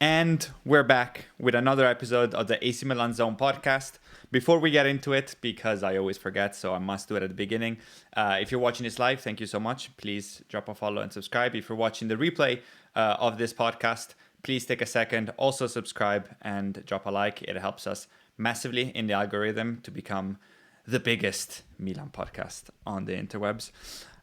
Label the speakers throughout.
Speaker 1: And we're back with another episode of the AC Milan Zone podcast. Before we get into it, because I always forget, so I must do it at the beginning. If you're watching this live, thank you so much. Please drop a follow and subscribe. If you're watching the replay of this podcast, please take a second, also subscribe and drop a like. It helps us massively in the algorithm to become the biggest Milan podcast on the interwebs.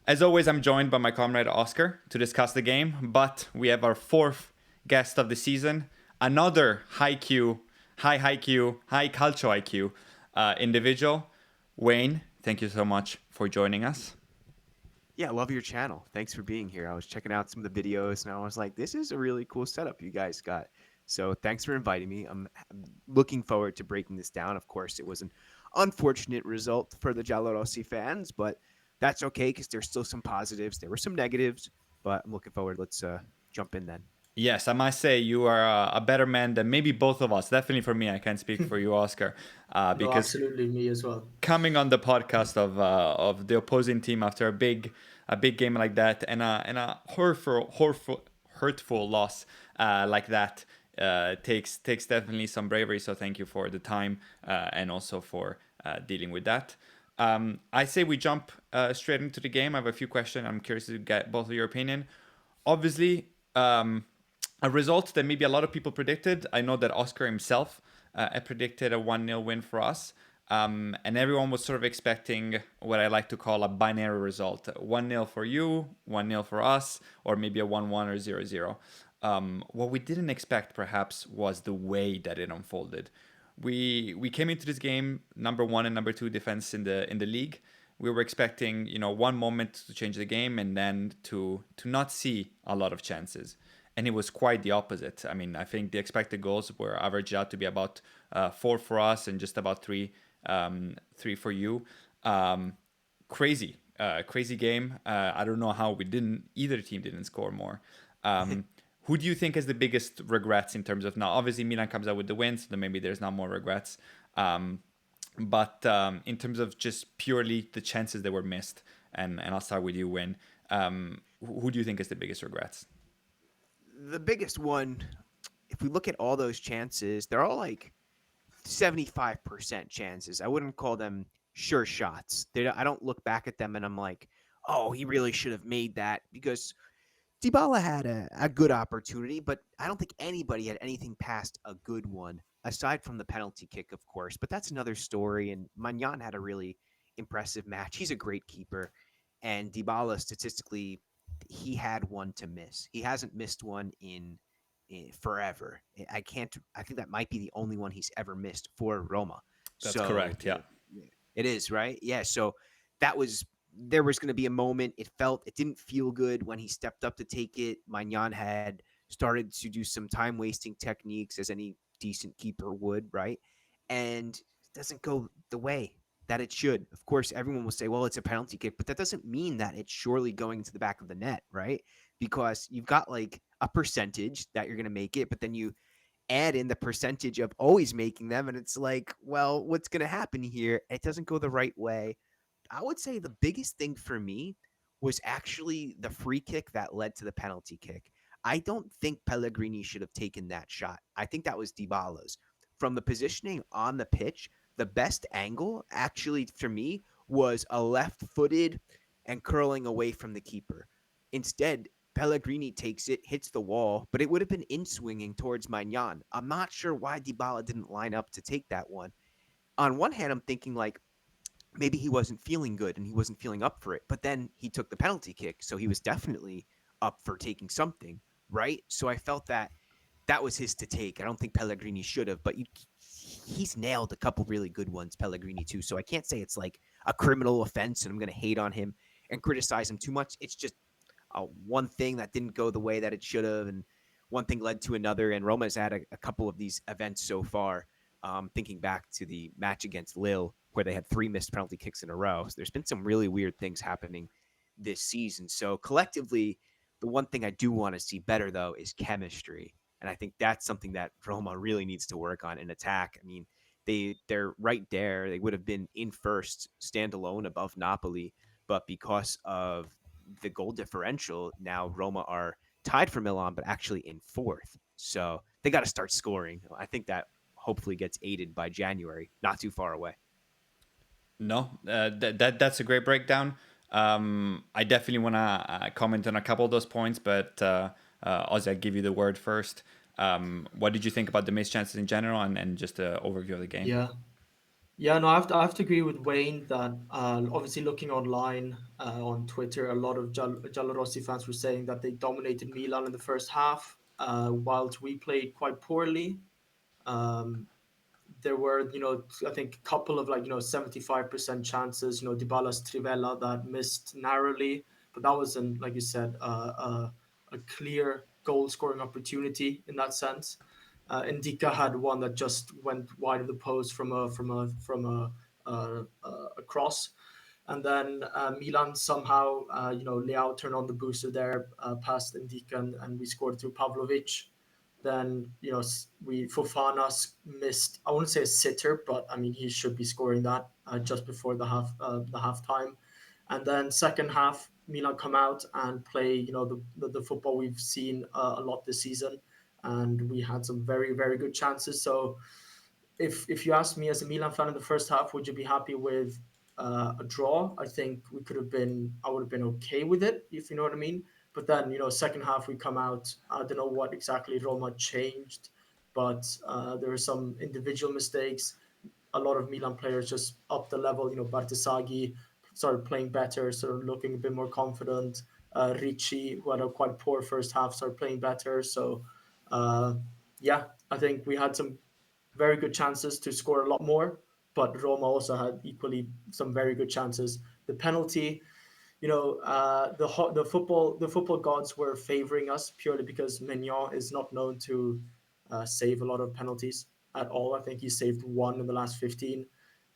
Speaker 1: As always, I'm joined by my comrade Oscar to discuss the game, but we have our fourth guest of the season, another high Q, high culture IQ individual. Wayne, thank you so much for joining us.
Speaker 2: Yeah, I love your channel. Thanks for being here. I was checking out some of the videos and I was like, this is a really cool setup you guys got. So thanks for inviting me. I'm looking forward to breaking this down. Of course, it was an unfortunate result for the Giallorossi fans, but that's okay because there's still some positives. There were some negatives, but I'm looking forward. Let's jump in then.
Speaker 1: Yes, I must say you are a better man than maybe both of us. Definitely for me, I can't speak for you, Oscar,
Speaker 3: No,
Speaker 1: because
Speaker 3: absolutely, me as well.
Speaker 1: coming on the podcast of the opposing team after a big game like that and a hurtful loss like that takes definitely some bravery. So thank you for the time and also for dealing with that. I say we jump straight into the game. I have a few questions. I'm curious to get both of your opinion. Obviously, a result that maybe a lot of people predicted. I know that Oscar himself had predicted a 1-0 win for us. And everyone was sort of expecting what I like to call a binary result. 1-0 for you, 1-0 for us, or maybe a 1-1 or 0-0. What we didn't expect, perhaps, was the way that it unfolded. We came into this game number one and number two defense in the league. We were expecting, one moment to change the game and then to not see a lot of chances. And it was quite the opposite. I mean, I think the expected goals were averaged out to be about 4 for us and just about 3 for you. Crazy game. I don't know how either team didn't score more. Who do you think has the biggest regrets in terms of now? Obviously, Milan comes out with the win, so then maybe there's not more regrets. But in terms of just purely the chances that were missed, and I'll start with you, Win. Who do you think is the biggest regrets?
Speaker 2: The biggest one, if we look at all those chances, they're all like 75% chances. I wouldn't call them sure shots. I don't look back at them and I'm like, oh, he really should have made that, because Dybala had a good opportunity, but I don't think anybody had anything past a good one, aside from the penalty kick, of course. But that's another story. And Magnan had a really impressive match. He's a great keeper. And Dybala, statistically, he had one to miss. He hasn't missed one in forever. I can't. I think that might be the only one he's ever missed for Roma.
Speaker 1: That's
Speaker 2: So
Speaker 1: correct. Yeah.
Speaker 2: it is, right. Yeah. So that was there was going to be a moment. It didn't feel good when he stepped up to take it. Magnan had started to do some time wasting techniques, as any decent keeper would, right? And it doesn't go the way that it should. Of course, everyone will say, well, it's a penalty kick, but that doesn't mean that it's surely going to the back of the net, right? Because you've got like a percentage that you're going to make it, but then you add in the percentage of always making them. And it's like, well, what's going to happen here? It doesn't go the right way. I would say the biggest thing for me was actually the free kick that led to the penalty kick. I don't think Pellegrini should have taken that shot. I think that was Dybala's. From the positioning on the pitch, the best angle actually for me was a left-footed and curling away from the keeper. Instead, Pellegrini takes it, hits the wall, but it would have been in swinging towards Magnan. I'm not sure why Dybala didn't line up to take that one. On one hand, I'm thinking like, maybe he wasn't feeling good and he wasn't feeling up for it. But then he took the penalty kick, so he was definitely up for taking something, right? So I felt that that was his to take. I don't think Pellegrini should have, but he's nailed a couple really good ones, Pellegrini too. So I can't say it's like a criminal offense and I'm going to hate on him and criticize him too much. It's just one thing that didn't go the way that it should have, and one thing led to another. And Roma's had a couple of these events so far. Thinking back to the match against Lille, where they had 3 missed penalty kicks in a row. So there's been some really weird things happening this season. So collectively, the one thing I do want to see better, though, is chemistry. And I think that's something that Roma really needs to work on in attack. I mean, they're right there. They would have been in first, standalone above Napoli. But because of the goal differential, now Roma are tied for Milan, but actually in fourth. So they got to start scoring. I think that hopefully gets aided by January, not too far away.
Speaker 1: No, that's a great breakdown. I definitely want to comment on a couple of those points, but Ozzy, I'll give you the word first. What did you think about the missed chances in general, and just an overview of the game?
Speaker 3: Yeah. Yeah, no, I have to agree with Wayne that obviously looking online on Twitter, a lot of Giallorossi fans were saying that they dominated Milan in the first half, whilst we played quite poorly. Um, there were, I think a couple of 75% chances, Dybala's Trivella that missed narrowly, but that wasn't, like you said, a clear goal scoring opportunity in that sense. Indika had one that just went wide of the post from a cross, and then Milan somehow, Leao turned on the booster there, past Indika, and we scored through Pavlovic. Then we Fofana missed. I wouldn't say a sitter, but I mean he should be scoring that just before the half time. And then second half, Milan come out and play the football we've seen a lot this season, and we had some very very good chances. So if you ask me as a Milan fan in the first half, would you be happy with a draw? I think we could have been. I would have been okay with it, if you know what I mean. But then second half we come out. I don't know what exactly Roma changed, but there were some individual mistakes. A lot of Milan players just up the level. Bartisaghi started playing better, sort of looking a bit more confident. Ricci, who had a quite poor first half, started playing better. So, uh, yeah, I think we had some very good chances to score a lot more, but Roma also had equally some very good chances. The penalty, the football gods were favoring us purely because Mignon is not known to save a lot of penalties at all. I think he saved one in the last 15,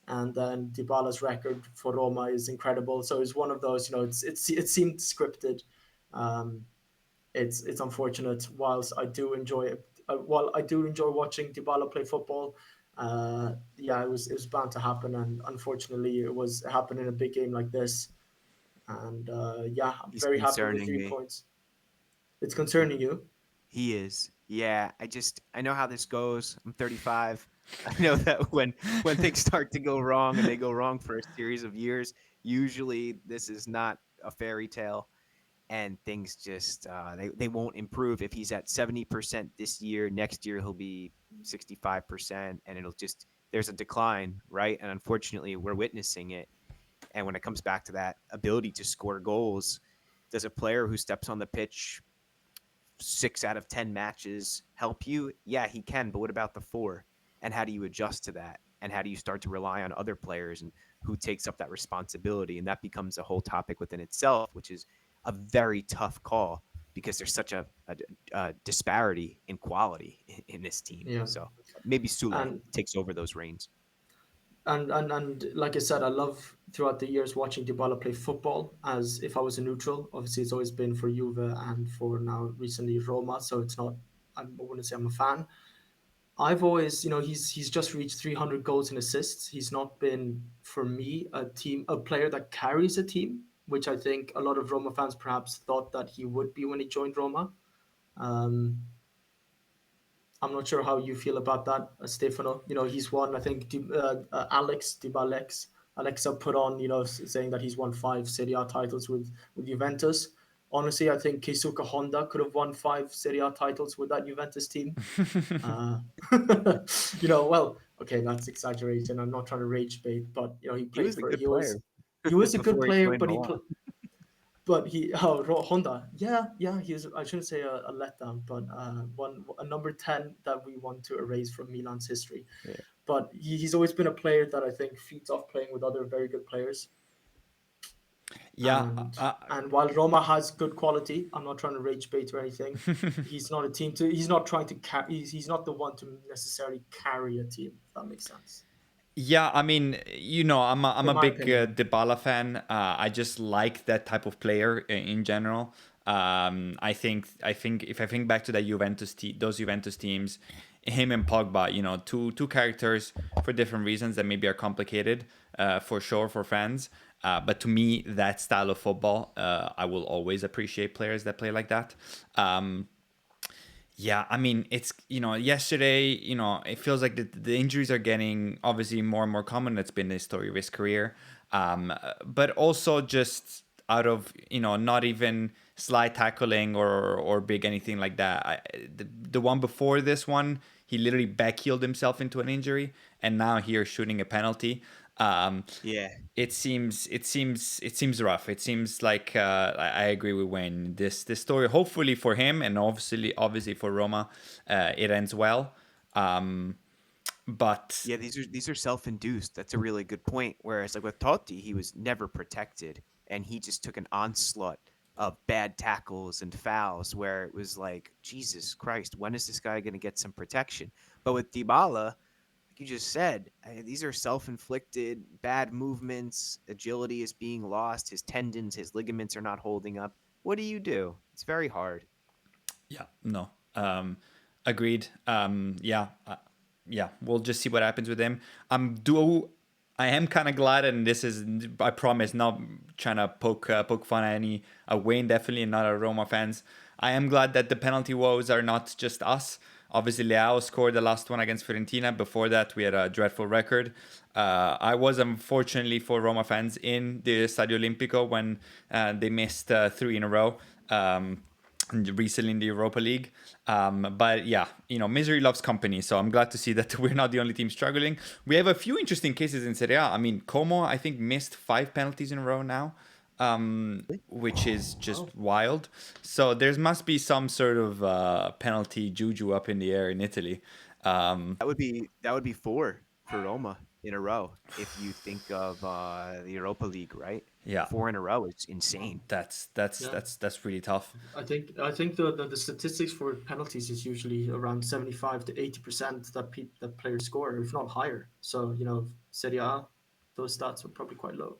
Speaker 3: and then Dybala's record for Roma is incredible. So it's one of those, it seemed scripted. Um, it's unfortunate. Whilst I do enjoy it, while I do enjoy watching Dybala play football, yeah, it was bound to happen, and unfortunately, it happened in a big game like this. And yeah, I'm
Speaker 2: He's
Speaker 3: very happy with
Speaker 2: concerning
Speaker 3: three
Speaker 2: me.
Speaker 3: points. It's concerning you.
Speaker 2: He is. Yeah, I know how this goes. I'm 35. I know that when things start to go wrong and they go wrong for a series of years, usually this is not a fairy tale and things just they won't improve. If he's at 70% this year, next year he'll be 65% and it'll just there's a decline, right? And unfortunately, we're witnessing it. And when it comes back to that ability to score goals, does a player who steps on the pitch 6 out of 10 matches help you? Yeah, he can. But what about the four? And how do you adjust to that? And how do you start to rely on other players and who takes up that responsibility? And that becomes a whole topic within itself, which is a very tough call because there's such a disparity in quality in this team.
Speaker 3: Yeah,
Speaker 2: So maybe Sule
Speaker 3: and
Speaker 2: takes over those reins.
Speaker 3: and like I said, I love throughout the years watching Dybala play football as if I was a neutral. Obviously, it's always been for Juve and for now recently Roma. So it's not. I wouldn't say I'm a fan. I've always, he's just reached 300 goals and assists. He's not been, for me, a player that carries a team, which I think a lot of Roma fans perhaps thought that he would be when he joined Roma. Um, I'm not sure how you feel about that, Stefano. He's won, I think, Alex Dybalex, Alexa put on, saying that he's won 5 Serie A titles with Juventus. Honestly, I think Keisuke Honda could have won 5 Serie A titles with that Juventus team. Uh, well, okay, that's exaggeration. I'm not trying to rage bait, but he
Speaker 2: He
Speaker 3: played
Speaker 2: was a
Speaker 3: for.
Speaker 2: good
Speaker 3: He
Speaker 2: player
Speaker 3: was he was a good
Speaker 2: before he
Speaker 3: player,
Speaker 2: joined
Speaker 3: but
Speaker 2: Milan.
Speaker 3: Honda, yeah, he's. I shouldn't say a letdown, but one a number 10 that we want to erase from Milan's history.
Speaker 2: Yeah.
Speaker 3: But he's always been a player that I think feeds off playing with other very good players.
Speaker 1: Yeah,
Speaker 3: And while Roma has good quality, I'm not trying to rage bait or anything. He's not a team to. He's not trying to carry. He's not the one to necessarily carry a team. If that makes sense,
Speaker 1: yeah. I mean, I'm a
Speaker 3: in my
Speaker 1: big
Speaker 3: opinion.
Speaker 1: Dybala fan. I just like that type of player in general. I think if I think back to that those Juventus teams, him and Pogba, two characters for different reasons that maybe are complicated, for sure for fans. But to me, that style of football, I will always appreciate players that play like that. Yeah, I mean, it's, yesterday, it feels like the injuries are getting obviously more and more common. That's been the story of his career. But also just out of, not even slight tackling or big anything like that. The one before this one, he literally backheeled himself into an injury, and now here shooting a penalty. Um,
Speaker 2: Yeah.
Speaker 1: it seems rough. It seems like I agree with Wayne. This story, hopefully for him, and obviously for Roma, it ends well. Um, but
Speaker 2: Yeah, these are self-induced. That's a really good point. Whereas like with Totti, he was never protected and he just took an onslaught of bad tackles and fouls where it was like, Jesus Christ, when is this guy going to get some protection? But with Dybala, like you just said, these are self-inflicted bad movements, agility is being lost, his tendons, his ligaments are not holding up. What do you do? It's very hard.
Speaker 1: yeah, no, agreed. Yeah, we'll just see what happens with him. I am kind of glad, and this is, I promise, not trying to poke fun at any Wayne, definitely, and not our Roma fans. I am glad that the penalty woes are not just us. Obviously, Leao scored the last one against Fiorentina. Before that, we had a dreadful record. I was, unfortunately, for Roma fans in the Stadio Olimpico when they missed three in a row. Recently in the Europa League. But yeah, misery loves company. So I'm glad to see that we're not the only team struggling. We have a few interesting cases in Serie A. I mean, Como, I think, missed 5 penalties in a row now, which is
Speaker 3: Wow.
Speaker 1: just wild. So there must be some sort of penalty juju up in the air in Italy.
Speaker 2: That would be four for Roma in a row if you think of the Europa League, right?
Speaker 1: Yeah,
Speaker 2: Four in a row is insane.
Speaker 1: that's that's
Speaker 3: Yeah.
Speaker 1: that's that's really tough.
Speaker 3: I think the statistics for penalties is usually around 75 to 80% that players score, if not higher. So Serie A, those stats are probably quite low.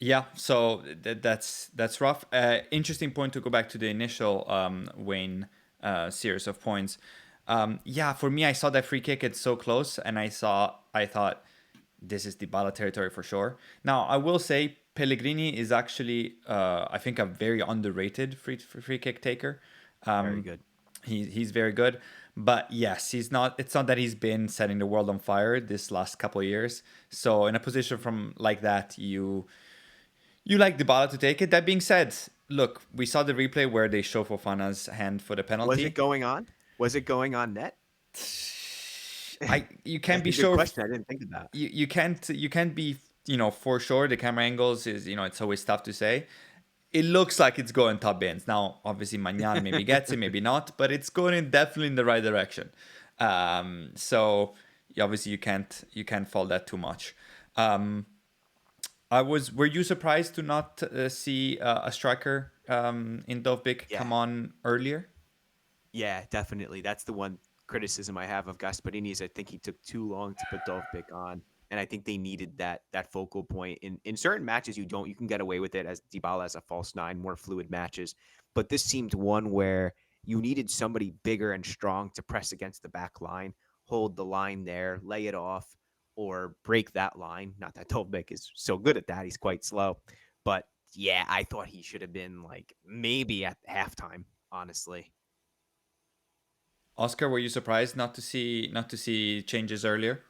Speaker 1: Yeah, so that's rough. Interesting point to go back to the initial Wayne series of points. Yeah, for me, I saw that free kick. It's so close, and I thought this is Dybala territory for sure. Now, I will say Pellegrini is actually, I think, a very underrated free kick taker.
Speaker 2: Very good.
Speaker 1: He's very good, but yes, he's not. It's not that he's been setting the world on fire this last couple of years. So in a position from like that, you like Dybala to take it. That being said, look, we saw the replay where they show Fofana's hand for the
Speaker 2: Was it
Speaker 1: penalty.
Speaker 2: going on? Was it going on net?
Speaker 1: You can't
Speaker 2: That's
Speaker 1: be
Speaker 2: a good
Speaker 1: sure.
Speaker 2: question. I didn't think of that.
Speaker 1: You can't be for sure. The camera angles is it's always tough to say. It looks like it's going top bins. Now, obviously, Magnan maybe gets it, maybe not, but it's going definitely in the right direction. So obviously you can't fault that too much. Um, were you surprised to not see a striker in Dovbyk
Speaker 2: Yeah.
Speaker 1: come on earlier?
Speaker 2: Yeah, definitely. That's the one criticism I have of Gasparini is I think he took too long to put Dovbyk on, and I think they needed that focal point. In certain matches, you can get away with it as Dybala as a false nine, more fluid matches, but this seemed one where you needed somebody bigger and strong to press against the back line, hold the line there, lay it off, or break that line. Not that Dovbyk is so good at that; he's quite slow, but yeah, I thought he should have been like maybe at halftime, honestly.
Speaker 1: Oscar, were you surprised not to see changes earlier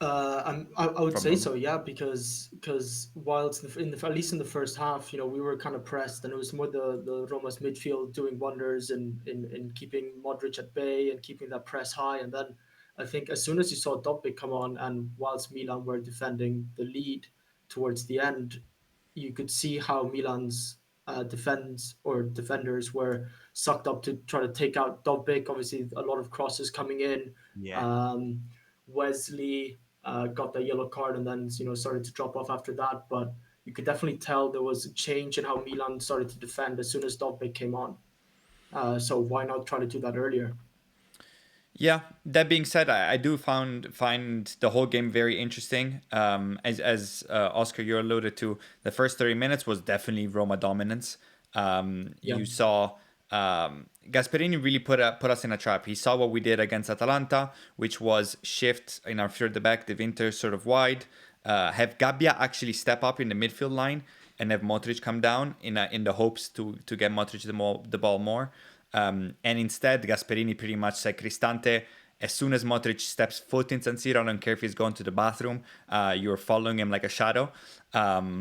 Speaker 3: I would
Speaker 1: from
Speaker 3: say
Speaker 1: Roma?
Speaker 3: so, yeah, because while it's at least in the first half, we were kind of pressed, and it was more the Roma's midfield doing wonders in keeping Modric at bay and keeping that press high. And then I think as soon as you saw Dobbik come on, and whilst Milan were defending the lead towards the end, you could see how Milan's defenders were sucked up to try to take out Dobbik. Obviously, a lot of crosses coming in.
Speaker 2: Yeah.
Speaker 3: Um, Wesley got the yellow card and then started to drop off after that. But you could definitely tell there was a change in how Milan started to defend as soon as Dobbik came on. So why not try to do that earlier?
Speaker 1: Yeah. That being said, I do find the whole game very interesting. As Oscar you alluded to, the first 30 minutes was definitely Roma dominance.
Speaker 3: Yeah,
Speaker 1: You saw Gasperini really put us in a trap. He saw what we did against Atalanta, which was shift in our third back, the Winter sort of wide, have Gabbia actually step up in the midfield line and have Modric come down in the hopes to get Modric the ball more. And instead, Gasperini pretty much said, Cristante, as soon as Modric steps foot in San Siro, I don't care if he's going to the bathroom, you're following him like a shadow.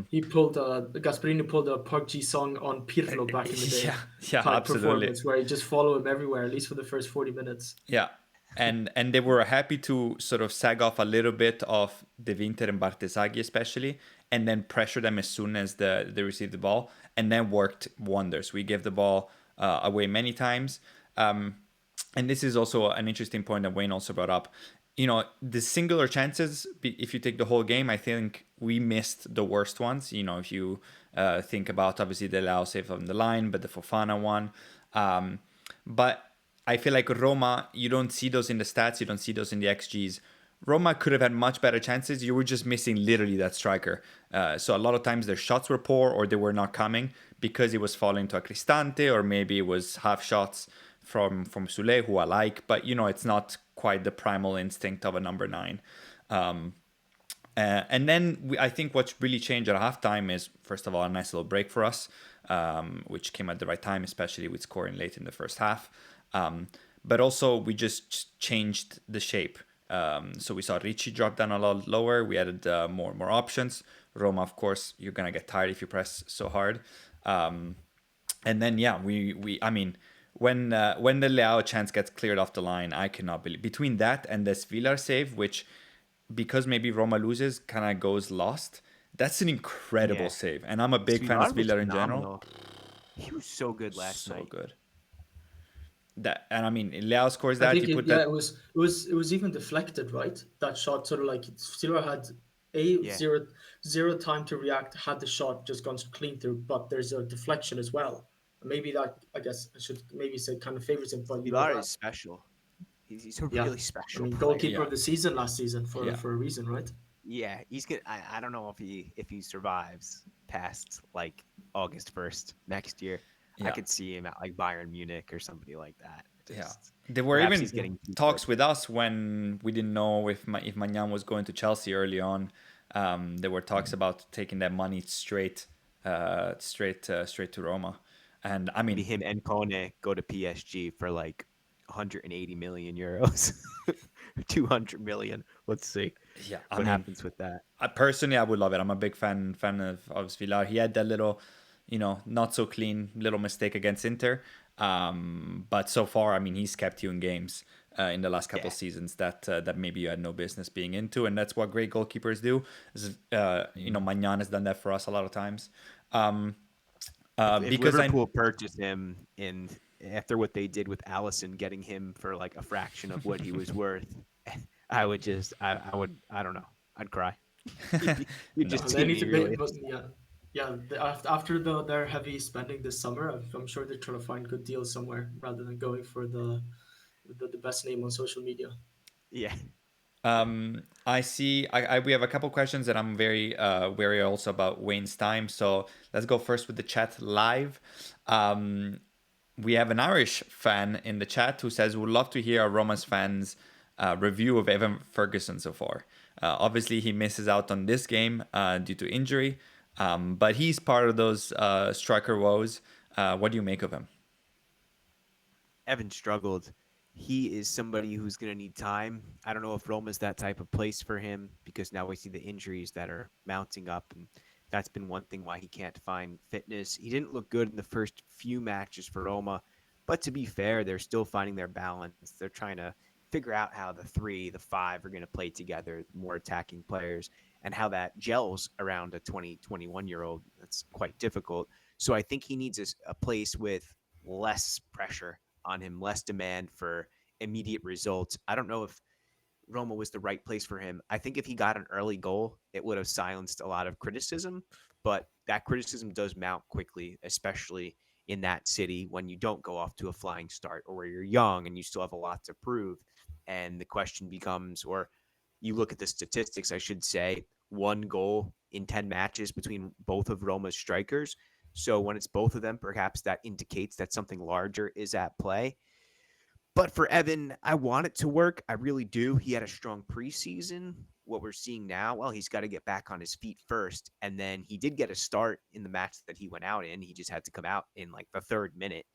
Speaker 3: He pulled Gasperini pulled a PUBG song on Pirlo back in the day.
Speaker 1: Yeah,
Speaker 3: Type
Speaker 1: absolutely.
Speaker 3: performance where he just follow him everywhere, at least for the first 40 minutes.
Speaker 1: Yeah. And they were happy to sort of sag off a little bit of De Winter and Bartesaghi especially, and then pressure them as soon as they received the ball, and then worked wonders. We gave the ball away many times. And this is also an interesting point that Wayne also brought up. You know, the singular chances, if you take the whole game, I think we missed the worst ones. You know, if you think about, obviously, the Leao save on the line, but the Fofana one. But I feel like Roma, you don't see those in the stats, you don't see those in the XGs. Roma could have had much better chances. You were just missing literally that striker. So a lot of times their shots were poor or they were not coming because it was falling to a Cristante, or maybe it was half shots from Sule, who I like. But, you know, it's not quite the primal instinct of a number 9. And then I think what's really changed at halftime is, first of all, a nice little break for us, which came at the right time, especially with scoring late in the first half. But also we just changed the shape. So we saw Ricci drop down a lot lower. We added more options. Roma, of course, you're gonna get tired if you press so hard. And then I mean, when the Leao chance gets cleared off the line, I cannot believe between that and this Villar save, which because maybe Roma loses, kind of goes lost. That's an incredible save, and I'm a big fan of Villar in general.
Speaker 2: He was so good last night.
Speaker 1: So good. That, and I mean, Leao scores
Speaker 3: I
Speaker 1: that.
Speaker 3: think
Speaker 1: He put that.
Speaker 3: it was even deflected, right? That shot sort of like Steeler had zero time to react. Had the shot just gone clean through, but there's a deflection as well. Maybe that, I guess I should maybe say, kind of favors him. But you know,
Speaker 2: is special. He's a really special player.
Speaker 3: Goalkeeper of the season last season for a reason, right?
Speaker 2: Yeah, he's good. I don't know if he survives past like August 1st next year. I could see him at like Bayern Munich or somebody like that.
Speaker 1: There were even talks with us when we didn't know if Magnan was going to Chelsea early on. There were talks about taking that money straight to Roma, and I mean,
Speaker 2: maybe him and Kone go to PSG for like 180 million euros, 200 million. Let's see.
Speaker 1: Yeah,
Speaker 2: what happens with that.
Speaker 1: Personally, I would love it. I'm a big fan of Villar. He had that little, you know, not so clean little mistake against Inter. But so far, I mean, he's kept you in games in the last couple of seasons that maybe you had no business being into, and that's what great goalkeepers do. You know, Magnan has done that for us a lot of times.
Speaker 2: If
Speaker 1: because
Speaker 2: Liverpool purchased him after what they did with Allison, getting him for like a fraction of what he was worth, I would I don't know, I'd cry. You'd just
Speaker 3: they need to pay, but after their heavy spending this summer, I'm sure they're trying to find good deals somewhere rather than going for the best name on social media.
Speaker 2: Yeah.
Speaker 1: I see. We have a couple questions that I'm very wary also about Wayne's time. So let's go first with the chat live. We have an Irish fan in the chat who says, "Would love to hear a Roma's fans review of Evan Ferguson so far. Obviously, he misses out on this game due to injury, but he's part of those striker woes. What do you make of him?"
Speaker 2: Evan struggled. He is somebody who's going to need time. I don't know if Roma's that type of place for him, because now we see the injuries that are mounting up, and that's been one thing why he can't find fitness. He didn't look good in the first few matches for Roma, but to be fair, they're still finding their balance. They're trying to figure out how the 3, the 5 are going to play together, more attacking players, and how that gels around a 20, 21-year-old. That's quite difficult. So I think he needs a place with less pressure on him, less demand for immediate results. I don't know if Roma was the right place for him. I think if he got an early goal, it would have silenced a lot of criticism, but that criticism does mount quickly, especially in that city when you don't go off to a flying start, or where you're young and you still have a lot to prove. And the question becomes, or you look at the statistics, I should say, 1 goal in 10 matches between both of Roma's strikers. So when it's both of them, perhaps that indicates that something larger is at play. But for Evan, I want it to work. I really do. He had a strong preseason. What we're seeing now, well, he's got to get back on his feet first. And then he did get a start in the match that he went out in. He just had to come out in like the 3rd minute.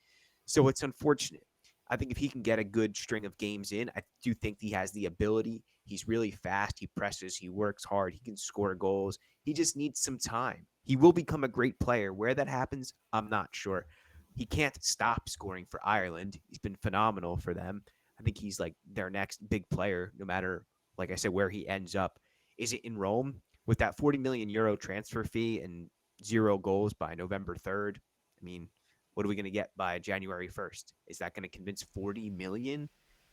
Speaker 2: So it's unfortunate. I think if he can get a good string of games in, I do think he has the ability. He's really fast. He presses. He works hard. He can score goals. He just needs some time. He will become a great player. Where that happens, I'm not sure. He can't stop scoring for Ireland. He's been phenomenal for them. I think he's like their next big player, no matter, like I said, where he ends up. Is it in Rome with that 40 million euro transfer fee and 0 goals by November 3rd? I mean, what are we going to get by January 1st? Is that going to convince 40 million?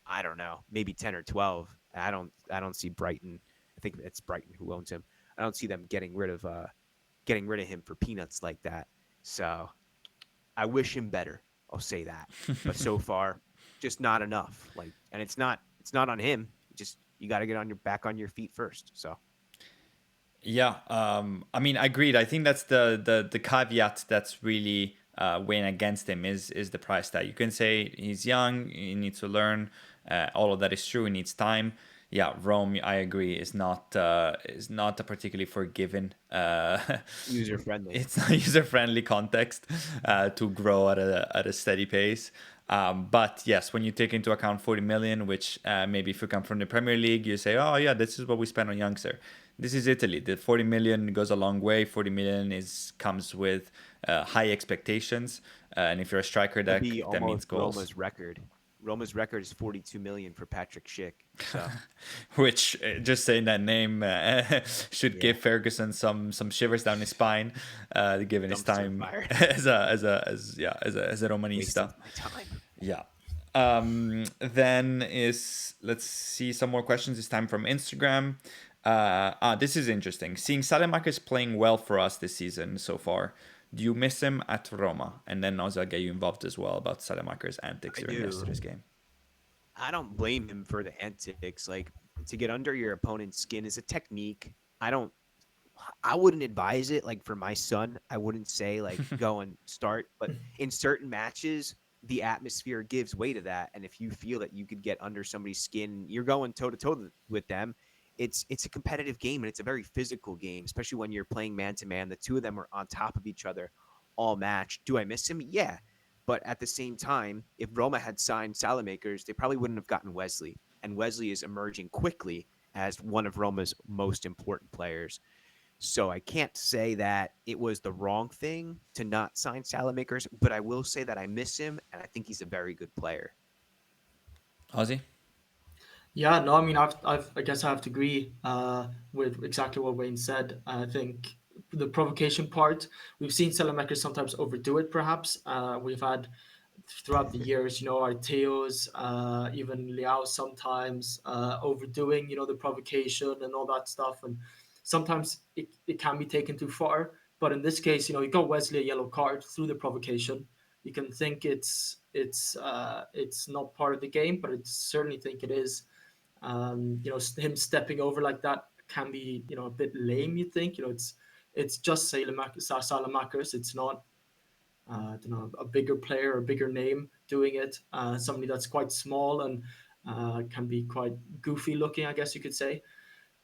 Speaker 2: I don't know. Maybe 10 or 12. I don't see Brighton. I think it's Brighton who owns him. I don't see them getting rid of him for peanuts like that. So I wish him better. I'll say that. But so far, just not enough. Like, and it's not on him. You got to get on your back on your feet first. So
Speaker 1: Yeah, I mean, agreed. I think that's the caveat that's really weighing against him is the price tag. You can say he's young, he needs to learn. All of that is true. He needs time. Yeah, Rome, I agree, is not a particularly forgiving.
Speaker 2: user friendly.
Speaker 1: It's not user friendly context to grow at a steady pace. But yes, when you take into account 40 million, which maybe if you come from the Premier League, you say, oh yeah, this is what we spend on youngster. This is Italy. The 40 million goes a long way. 40 million comes with high expectations, and if you're a striker,
Speaker 2: It'll
Speaker 1: that
Speaker 2: be
Speaker 1: that means
Speaker 2: almost
Speaker 1: goals.
Speaker 2: Roma's record. Roma's record is 42 million for Patrick Schick. So
Speaker 1: Which just saying that name should
Speaker 2: Yeah.
Speaker 1: give Ferguson some shivers down his spine, given his
Speaker 2: Dumpster
Speaker 1: time
Speaker 2: fire.
Speaker 1: as a
Speaker 2: Waste
Speaker 1: Romanista.
Speaker 2: of my time.
Speaker 1: Yeah. Then let's see some more questions. This time from Instagram. This is interesting. Seeing Salemaker's playing well for us this season so far. Do you miss him at Roma? And then also I'll get you involved as well about Salemaker's antics
Speaker 2: I
Speaker 1: during
Speaker 2: do.
Speaker 1: yesterday's game.
Speaker 2: I don't blame him for the antics. Like, to get under your opponent's skin is a technique. I wouldn't advise it. Like, for my son, I wouldn't say like go and start. But in certain matches, the atmosphere gives way to that. And if you feel that you could get under somebody's skin, you're going toe to toe with them. It's a competitive game, and it's a very physical game, especially when you're playing man to man. The two of them are on top of each other all match. Do I miss him? Yeah. But at the same time, if Roma had signed Salamakers, they probably wouldn't have gotten Wesley. And Wesley is emerging quickly as one of Roma's most important players. So I can't say that it was the wrong thing to not sign Salamakers, but I will say that I miss him, and I think he's a very good player.
Speaker 1: Ozzy?
Speaker 3: Yeah, no, I mean, I guess I have to agree with exactly what Wayne said. I think the provocation part, we've seen Salamakers sometimes overdo it, perhaps. We've had throughout the years, Arteos, even Liao sometimes overdoing, the provocation and all that stuff. And sometimes it can be taken too far. But in this case, you got Wesley a yellow card through the provocation. You can think it's not part of the game, but I certainly think it is. Him stepping over like that can be, a bit lame. You think, it's just Salamakers. It's not, I don't know, a bigger player or a bigger name doing it. Somebody that's quite small and can be quite goofy looking, I guess you could say.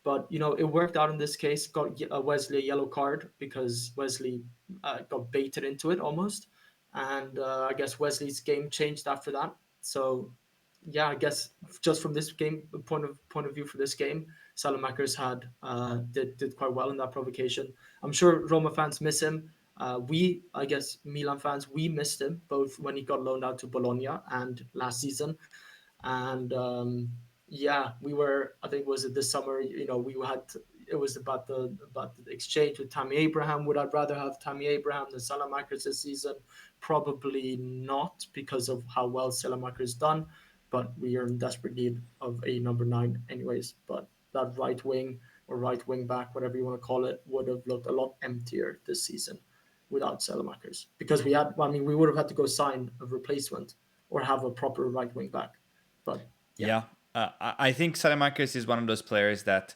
Speaker 3: But it worked out in this case. Got Wesley a yellow card because Wesley got baited into it almost, and I guess Wesley's game changed after that. So yeah, I guess just from this game point of view for this game, Salamakers did quite well in that provocation. I'm sure Roma fans miss him. I guess Milan fans, we missed him both when he got loaned out to Bologna and last season. And yeah, we were. I think was it this summer. We had. It was about the exchange with Tammy Abraham. Would I rather have Tammy Abraham than Salamakers this season? Probably not, because of how well Salamakers done. But we are in desperate need of a number 9, anyways. But that right wing or right wing back, whatever you want to call it, would have looked a lot emptier this season without Salamakers, because we had. I mean, we would have had to go sign a replacement or have a proper right wing back. But
Speaker 1: Yeah. I think Salamakers is one of those players that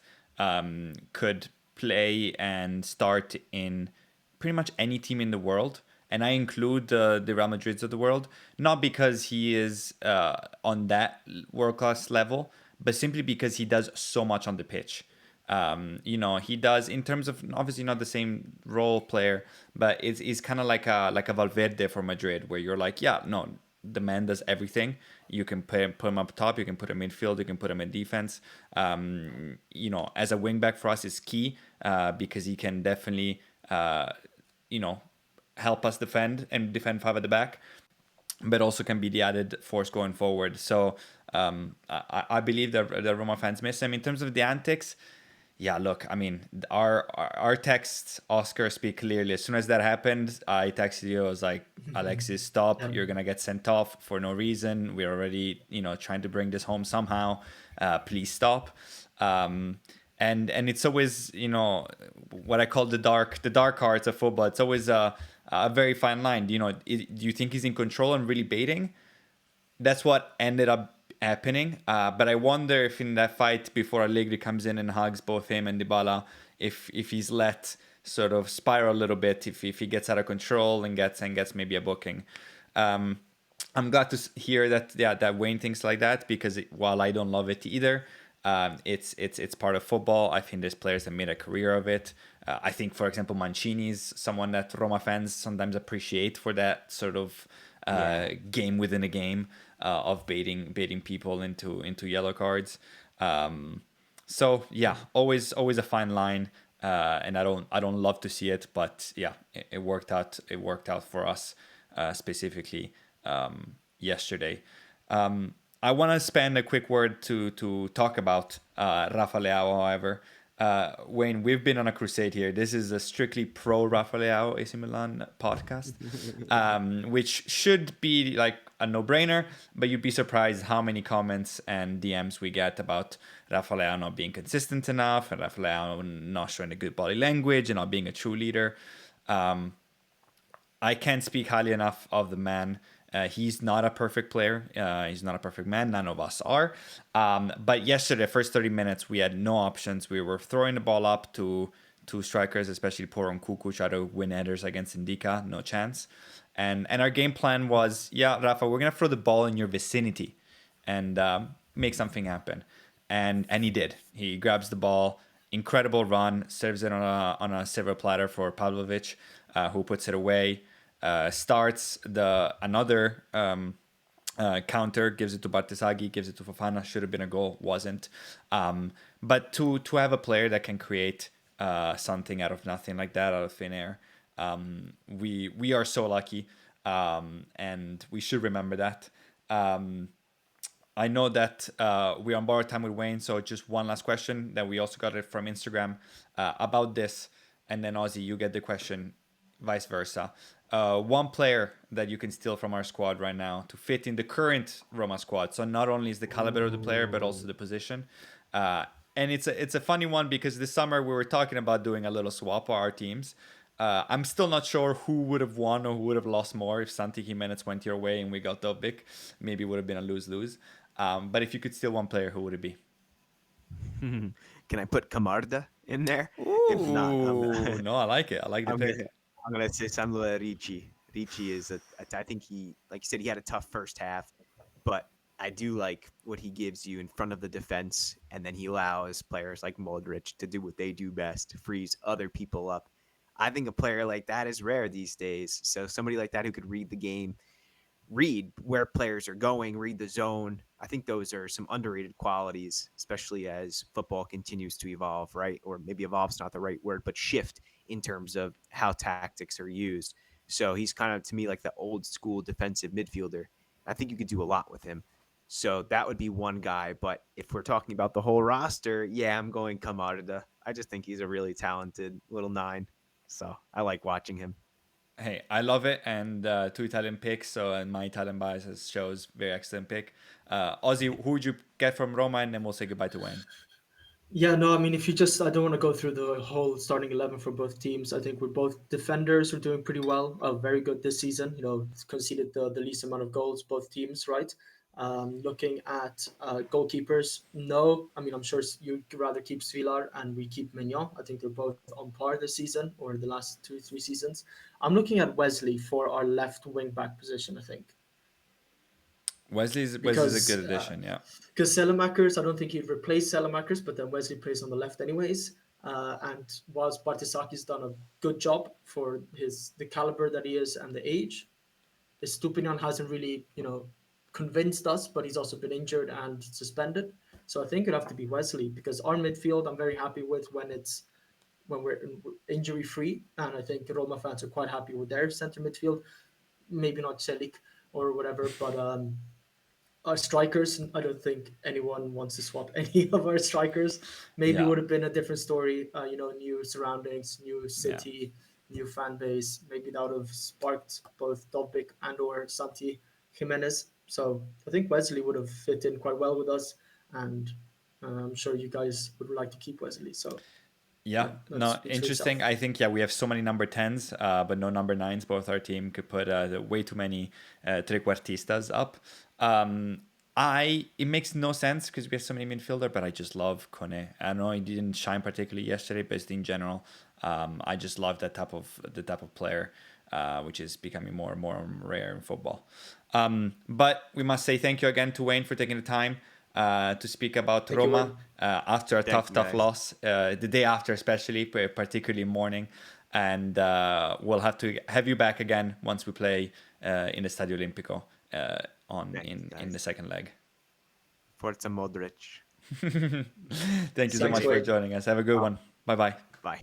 Speaker 1: could play and start in pretty much any team in the world. and I include the Real Madrids of the world, not because he is on that world class level, but simply because he does so much on the pitch. He does in terms of obviously not the same role player, but it's kind of like a Valverde for Madrid, where you're like, yeah, no, the man does everything. You can put him up top, you can put him in midfield, you can put him in defense. As a wingback for us is key because he can definitely, you know, help us defend and defend five at the back, but also can be the added force going forward. So I believe that the Roma fans miss him. In terms of the antics, yeah, look, I mean, our texts, Oscar, speak clearly. As soon as that happened, I texted you. I was like, Alexis, stop.
Speaker 3: Yeah.
Speaker 1: You're going to get sent off for no reason. We're already, trying to bring this home somehow. Please stop. And it's always, what I call the dark arts of football. It's always a very fine line. Do you think he's in control and really baiting? That's what ended up happening. But I wonder if in that fight before Allegri comes in and hugs both him and Dybala, if he's let sort of spiral a little bit, if he gets out of control and gets maybe a booking. I'm glad to hear that Wayne thinks like that, because while I don't love it either, it's part of football. I think there's players that made a career of it. I think, for example, Mancini's someone that Roma fans sometimes appreciate for that sort of game within a game of baiting people into yellow cards. So yeah, always a fine line, and I don't love to see it, but yeah, it worked out. It worked out for us specifically yesterday. I want to spend a quick word to talk about Rafa Leao. However, Wayne, we've been on a crusade here. This is a strictly pro Rafa Leao AC Milan podcast, which should be like a no-brainer, but you'd be surprised how many comments and DMs we get about Rafa Leao not being consistent enough, and Rafa Leao not showing a good body language and not being a true leader. I can't speak highly enough of the man. He's not a perfect player. He's not a perfect man. None of us are. But yesterday, first 30 minutes, we had no options. We were throwing the ball up to two strikers, especially Poron Kuku, try to win headers against Indica. No chance. And our game plan was, yeah, Rafa, we're going to throw the ball in your vicinity and make something happen. And he did. He grabs the ball, incredible run, serves it on a silver platter for Pavlovic, who puts it away. Starts another counter, gives it to Bartesaghi, gives it to Fofana. Should have been a goal, wasn't. But to have a player that can create something out of nothing like that, out of thin air, we are so lucky, and we should remember that. I know that we're on borrowed time with Wayne, so just one last question that we also got it from Instagram about this, and then Ozzy, you get the question, vice versa. One player that you can steal from our squad right now to fit in the current Roma squad. So not only is the caliber of the player, but also the position. And it's a funny one, because this summer we were talking about doing a little swap of our teams. I'm still not sure who would have won or who would have lost more if Santi Jimenez went your way and we got Dobbik. Maybe it would have been a lose-lose. But if you could steal one player, who would it be?
Speaker 2: Can I put Camarda in there? If not,
Speaker 1: Ooh, no, I like it. I like the
Speaker 2: I'm
Speaker 1: pick.
Speaker 2: gonna say Samuel Ricci. Ricci is I think he, like you said, he had a tough first half, but I do like what he gives you in front of the defense, and then he allows players like Modric to do what they do best, to freeze other people up. I think a player like that is rare these days. So somebody like that who could read the game, read where players are going, read the zone. I think those are some underrated qualities, especially as football continues to evolve, right? Or maybe evolve's not the right word, but shift in terms of how tactics are used. So he's kind of, to me, like the old school defensive midfielder. I think you could do a lot with him. So that would be one guy. But if we're talking about the whole roster, yeah, I'm going Camarda. I just think he's a really talented little nine. So I like watching him.
Speaker 1: Hey, I love it, and two Italian picks. So, and my Italian biases shows very excellent pick. Ozzy, who would you get from Roma, and then we'll say goodbye to Wayne.
Speaker 3: Yeah, no, I mean, if you just, I don't want to go through the whole starting 11 for both teams. I think we're both defenders are doing pretty well, very good this season. Conceded the least amount of goals, both teams, right? Looking at goalkeepers, no. I mean, I'm sure you'd rather keep Svilar and we keep Mignon. I think they're both on par this season or the last 2 3 seasons. I'm looking at Wesley for our left wing back position. I think
Speaker 1: Wesley's a good
Speaker 3: because
Speaker 1: addition. Yeah,
Speaker 3: Selemakers, I don't think he'd replace Selemakers, but then Wesley plays on the left anyways. And whilst Bartisaki's done a good job for the caliber that he is and the age, Stupinian hasn't really, convinced us, but he's also been injured and suspended. So I think it'd have to be Wesley because our midfield I'm very happy with when we're injury free, and I think Roma fans are quite happy with their centre midfield. Maybe not Celik or whatever, but our strikers, I don't think anyone wants to swap any of our strikers. Maybe it
Speaker 1: yeah,
Speaker 3: would have been a different story, new surroundings, new
Speaker 1: yeah.
Speaker 3: city, new fan base. Maybe that would have sparked both Dobbik and or Santi Jimenez. So I think Wesley would have fit in quite well with us, and I'm sure you guys would like to keep Wesley. So
Speaker 1: Yeah,
Speaker 3: yeah, that
Speaker 1: no,
Speaker 3: speaks for
Speaker 1: interesting.
Speaker 3: itself.
Speaker 1: I think yeah, we have so many number 10s, but no number 9s. Both our team could put way too many trequartistas up. It makes no sense because we have so many midfielder, but I just love Kone. I know he didn't shine particularly yesterday, but in general, I just love the type of player, which is becoming more and more rare in football. But we must say thank you again to Wayne for taking the time to speak about
Speaker 3: Thank you,
Speaker 1: Roma
Speaker 3: Wayne.
Speaker 1: after a
Speaker 2: Thank
Speaker 1: tough,
Speaker 2: you,
Speaker 1: tough
Speaker 2: guys.
Speaker 1: loss, the day after, especially, particularly morning. And we'll have to have you back again once we play in the Stadio Olimpico
Speaker 2: Thanks,
Speaker 1: in the
Speaker 2: guys.
Speaker 1: second leg.
Speaker 2: Forza Modric.
Speaker 1: Thank you
Speaker 2: See
Speaker 1: so
Speaker 2: you
Speaker 3: Thanks,
Speaker 1: much
Speaker 2: later.
Speaker 1: for
Speaker 3: Wayne.
Speaker 1: joining us. Have a good
Speaker 2: Ciao.
Speaker 1: one. Bye bye.
Speaker 2: Bye.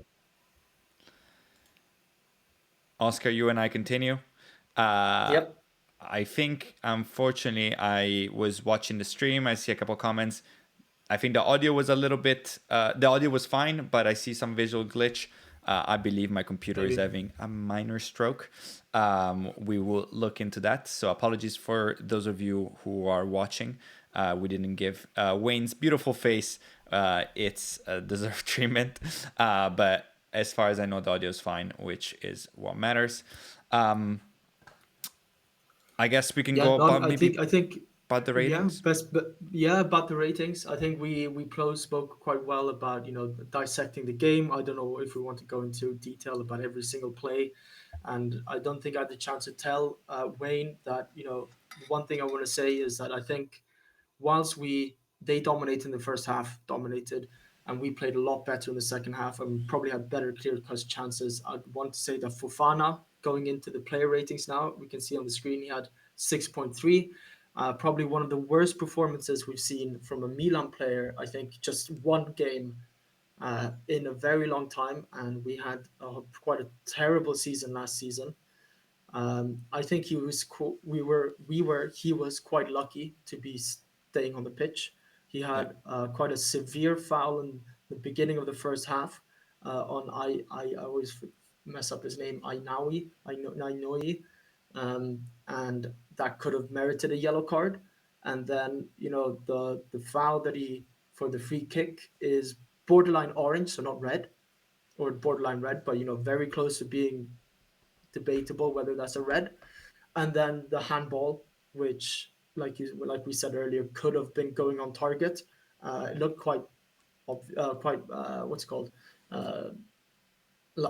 Speaker 1: Oscar, you and I continue. Uh,
Speaker 3: Yep.
Speaker 1: I think, unfortunately, I was watching the stream. I see a couple comments. I think the audio was a little bit, the audio was fine, but I see some visual glitch. I believe my computer is
Speaker 3: Maybe.
Speaker 1: having a minor stroke. We will look into that. So apologies for those of you who are watching. We didn't give Wayne's beautiful face its deserved treatment. But as far as I know, the audio is fine, which is what matters. Um, I guess we can
Speaker 3: Yeah.
Speaker 1: go
Speaker 3: No.
Speaker 1: about
Speaker 3: I
Speaker 1: maybe
Speaker 3: think. I think.
Speaker 1: about the
Speaker 3: Yeah.
Speaker 1: ratings.
Speaker 3: Best. But yeah. About the ratings, I think we spoke quite well about dissecting the game. I don't know if we want to go into detail about every single play, and I don't think I had the chance to tell Wayne that one thing I want to say is that I think whilst they dominated in the first half, dominated, and we played a lot better in the second half and probably had better clear cut chances. I'd want to say that Fofana going into the player ratings now, we can see on the screen he had 6.3. Probably one of the worst performances we've seen from a Milan player. I think just one game in a very long time, and we had quite a terrible season last season. I think he was he was quite lucky to be staying on the pitch. He
Speaker 1: Yeah,
Speaker 3: had quite a severe foul in the beginning of the first half on I always mess up his name, Ainoi, and that could have merited a yellow card. And then the foul that he for the free kick is borderline orange, so not red or borderline red, but very close to being debatable whether that's a red. And then the handball, which like we said earlier, could have been going on target. It looked quite what's it called. Uh,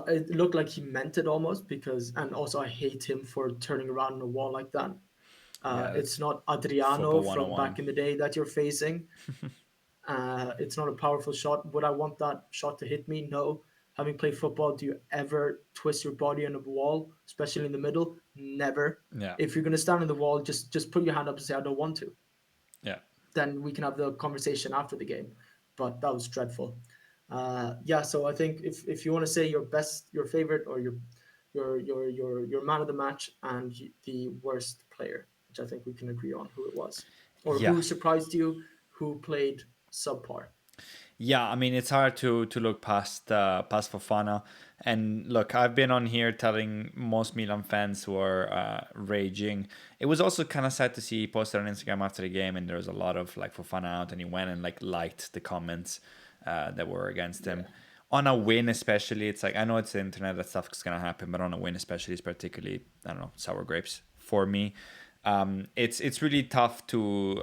Speaker 3: it looked like he meant it almost because, and also I hate him for turning around on a wall like that.
Speaker 1: yeah,
Speaker 3: It's
Speaker 1: that's
Speaker 3: not Adriano
Speaker 1: football
Speaker 3: from
Speaker 1: 101.
Speaker 3: back in the day that you're facing. It's not a powerful shot. Would I want that shot to hit me? No. Having played football, do you ever twist your body on a wall, especially in the middle? Never.
Speaker 1: Yeah,
Speaker 3: If you're gonna stand on the wall, just put your hand up and say I don't want to.
Speaker 1: yeah.
Speaker 3: Then we can have the conversation after the game. But that was dreadful. Yeah, so I think if you want to say your favorite, or your man of the match and the worst player, which I think we can agree on who it was, or
Speaker 1: Yeah,
Speaker 3: who surprised you, who played subpar.
Speaker 1: yeah. I mean, it's hard to look past Fofana. And look, I've been on here telling most Milan fans who are raging. It was also kind of sad to see he posted on Instagram after the game, and there was a lot of like Fofana out, and he went and like liked the comments that were against him.
Speaker 3: Yeah,
Speaker 1: On a win, especially, it's like I know it's the internet, that stuff is gonna happen, but on a win, especially, is particularly, I don't know, sour grapes for me. It's really tough to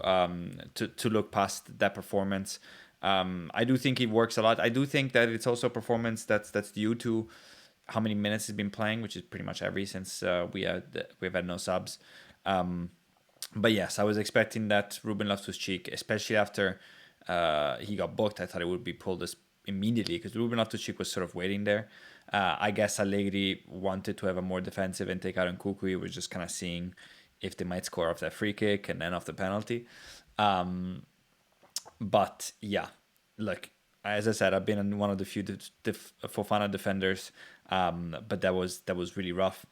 Speaker 1: look past that performance. I do think he works a lot. I do think that it's also a performance that's due to how many minutes he's been playing, which is pretty much every since we've had no subs. But yes, I was expecting that Ruben Loftus-Cheek, especially after he got booked. I thought it would be pulled as immediately because Ruben Loftus-Cheek was sort of waiting there. I guess Allegri wanted to have a more defensive and take out Nkunku. He was just kind of seeing if they might score off that free kick and then off the penalty. But yeah, look, as I said, I've been one of the few Fofana defenders, but that was really rough.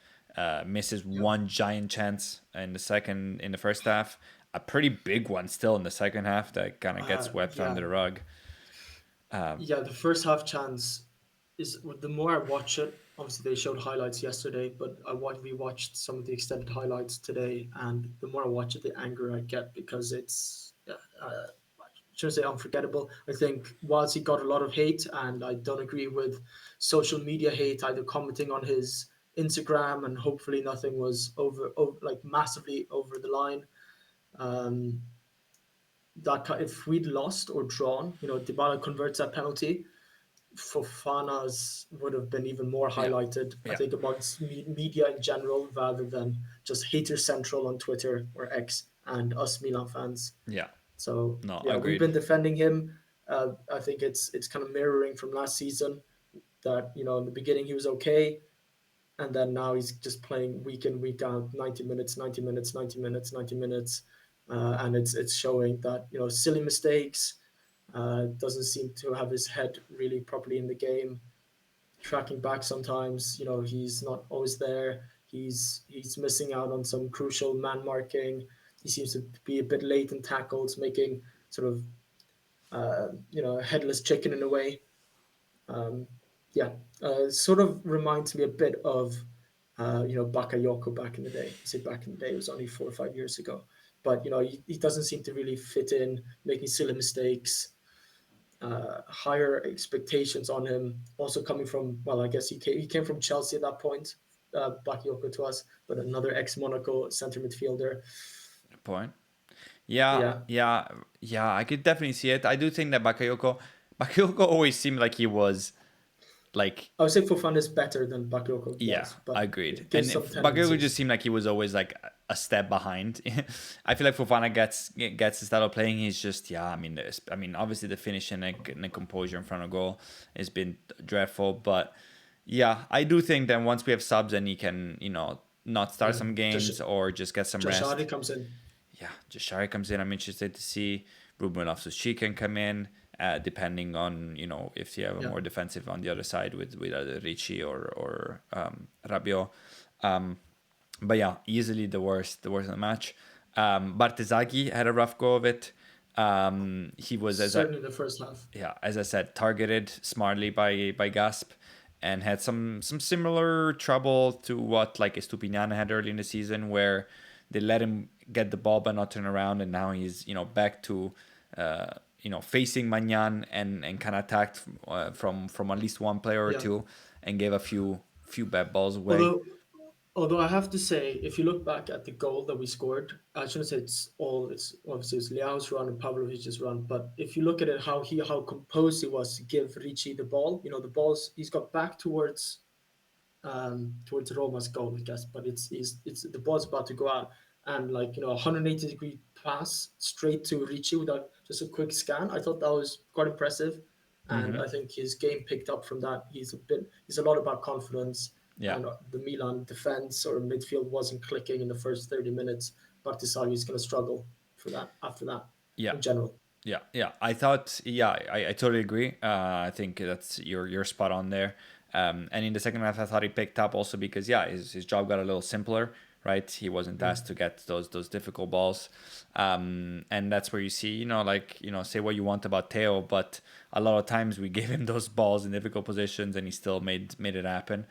Speaker 1: Misses one giant chance in the first half, a pretty big one still in the second half that kind of gets swept
Speaker 3: Yeah,
Speaker 1: under the rug.
Speaker 3: yeah. The first half chance is the more I watch it. Obviously, they showed highlights yesterday, but we watched some of the extended highlights today, and the more I watch it, the angrier I get because it's shouldn't say unforgettable. I think whilst he got a lot of hate, and I don't agree with social media hate, either commenting on his Instagram and hopefully nothing was over like massively over the line. Um, if we'd lost or drawn, Dybala converts that penalty, Fofana's would have been even more
Speaker 1: Yeah,
Speaker 3: highlighted, I
Speaker 1: yeah,
Speaker 3: think, amongst media in general, rather than just hater central on Twitter or X and us Milan fans.
Speaker 1: yeah.
Speaker 3: So
Speaker 1: No,
Speaker 3: yeah, we've
Speaker 1: agreed.
Speaker 3: been defending him. I think it's kind of mirroring from last season that in the beginning he was okay, and then now he's just playing week in week out, 90 minutes, 90 minutes, 90 minutes, 90 minutes, and it's showing that silly mistakes. Doesn't seem to have his head really properly in the game. Tracking back sometimes, he's not always there. He's missing out on some crucial man marking. He seems to be a bit late in tackles, making sort of a headless chicken in a way. Um, yeah, sort of reminds me a bit of Bakayoko back in the day. I say back in the day, it was only 4 or 5 years ago. But he doesn't seem to really fit in, making silly mistakes. Higher expectations on him. Also coming from, well, I guess he came from Chelsea at that point. Bakayoko to us, but another ex Monaco center midfielder.
Speaker 1: Good point. Yeah,
Speaker 3: Yeah,
Speaker 1: yeah, yeah. I could definitely see it. I do think that Bakayoko always seemed like he was like.
Speaker 3: I would say Fofana is better than Bakayoko
Speaker 1: Yeah,
Speaker 3: was, but
Speaker 1: agreed.
Speaker 3: it
Speaker 1: And
Speaker 3: gives some
Speaker 1: if Bakayoko just
Speaker 3: tendencies.
Speaker 1: seemed like he was always like a step behind. I feel like Fofana gets the style of playing. He's just yeah. I mean, obviously the finishing and the composure in front of goal has been dreadful. But yeah, I do think that once we have subs and he can not start
Speaker 3: Yeah,
Speaker 1: some
Speaker 3: Josh
Speaker 1: games or just get some
Speaker 3: Josh Hardy
Speaker 1: rest.
Speaker 3: comes in.
Speaker 1: Yeah, Jashari comes in. I'm interested to see Ruben Loftus-Cheek can come in, depending on if you have a
Speaker 3: Yeah,
Speaker 1: more defensive on the other side with either Ricci or Rabiot. Um, but yeah, easily the worst in the match. Bartezaghi had a rough go of it. He was
Speaker 3: certainly the first half.
Speaker 1: as I said, targeted smartly by Gasp, and had some similar trouble to what like Estupinian had early in the season, where they let him get the ball but not turn around, and now he's back to facing Magnan and kind of attacked from at least one player or
Speaker 3: Yeah.
Speaker 1: two, and gave a few bad balls away.
Speaker 3: Although I have to say, if you look back at the goal that we scored, I shouldn't say it's obviously it's Leao's run and Pavlovic's run, but if you look at it, how composed he was to give Ricci the ball, the balls he's got back towards Roma's goal, I guess, but it's the ball's about to go out, and like 180-degree pass straight to Ricci without just a quick scan. I thought that was quite impressive, and
Speaker 1: Hmm.
Speaker 3: I think his game picked up from that. He's a lot about confidence,
Speaker 1: Yeah,
Speaker 3: and the Milan defense or midfield wasn't clicking in the first 30 minutes. Bartisagi is going to struggle for that after that
Speaker 1: yeah.
Speaker 3: in general.
Speaker 1: Yeah. I thought, yeah, I totally agree. I think that's you're spot on there. And in the second half, I thought he picked up also because yeah, his job got a little simpler, right? He wasn't asked to get those difficult balls, and that's where you see, say what you want about Theo, but a lot of times we gave him those balls in difficult positions, and he still made it happen.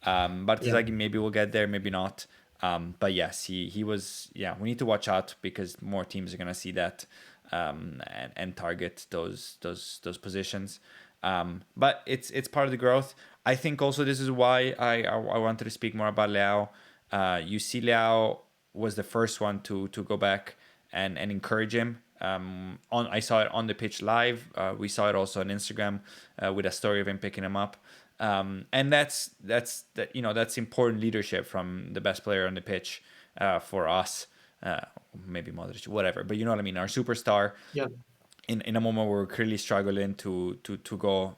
Speaker 1: But
Speaker 3: Yeah,
Speaker 1: Tizagi maybe will get there, maybe not. But yes, he was. Yeah, we need to watch out because more teams are gonna see that and target those positions. But it's part of the growth. I think also this is why I wanted to speak more about Liao. You see Liao was the first one to go back and encourage him. I saw it on the pitch live. We saw it also on Instagram with a story of him picking him up. And that's important leadership from the best player on the pitch for us. Maybe Modric, whatever, but you know what I mean. Our superstar
Speaker 3: Yeah,
Speaker 1: in a moment where we're clearly struggling to go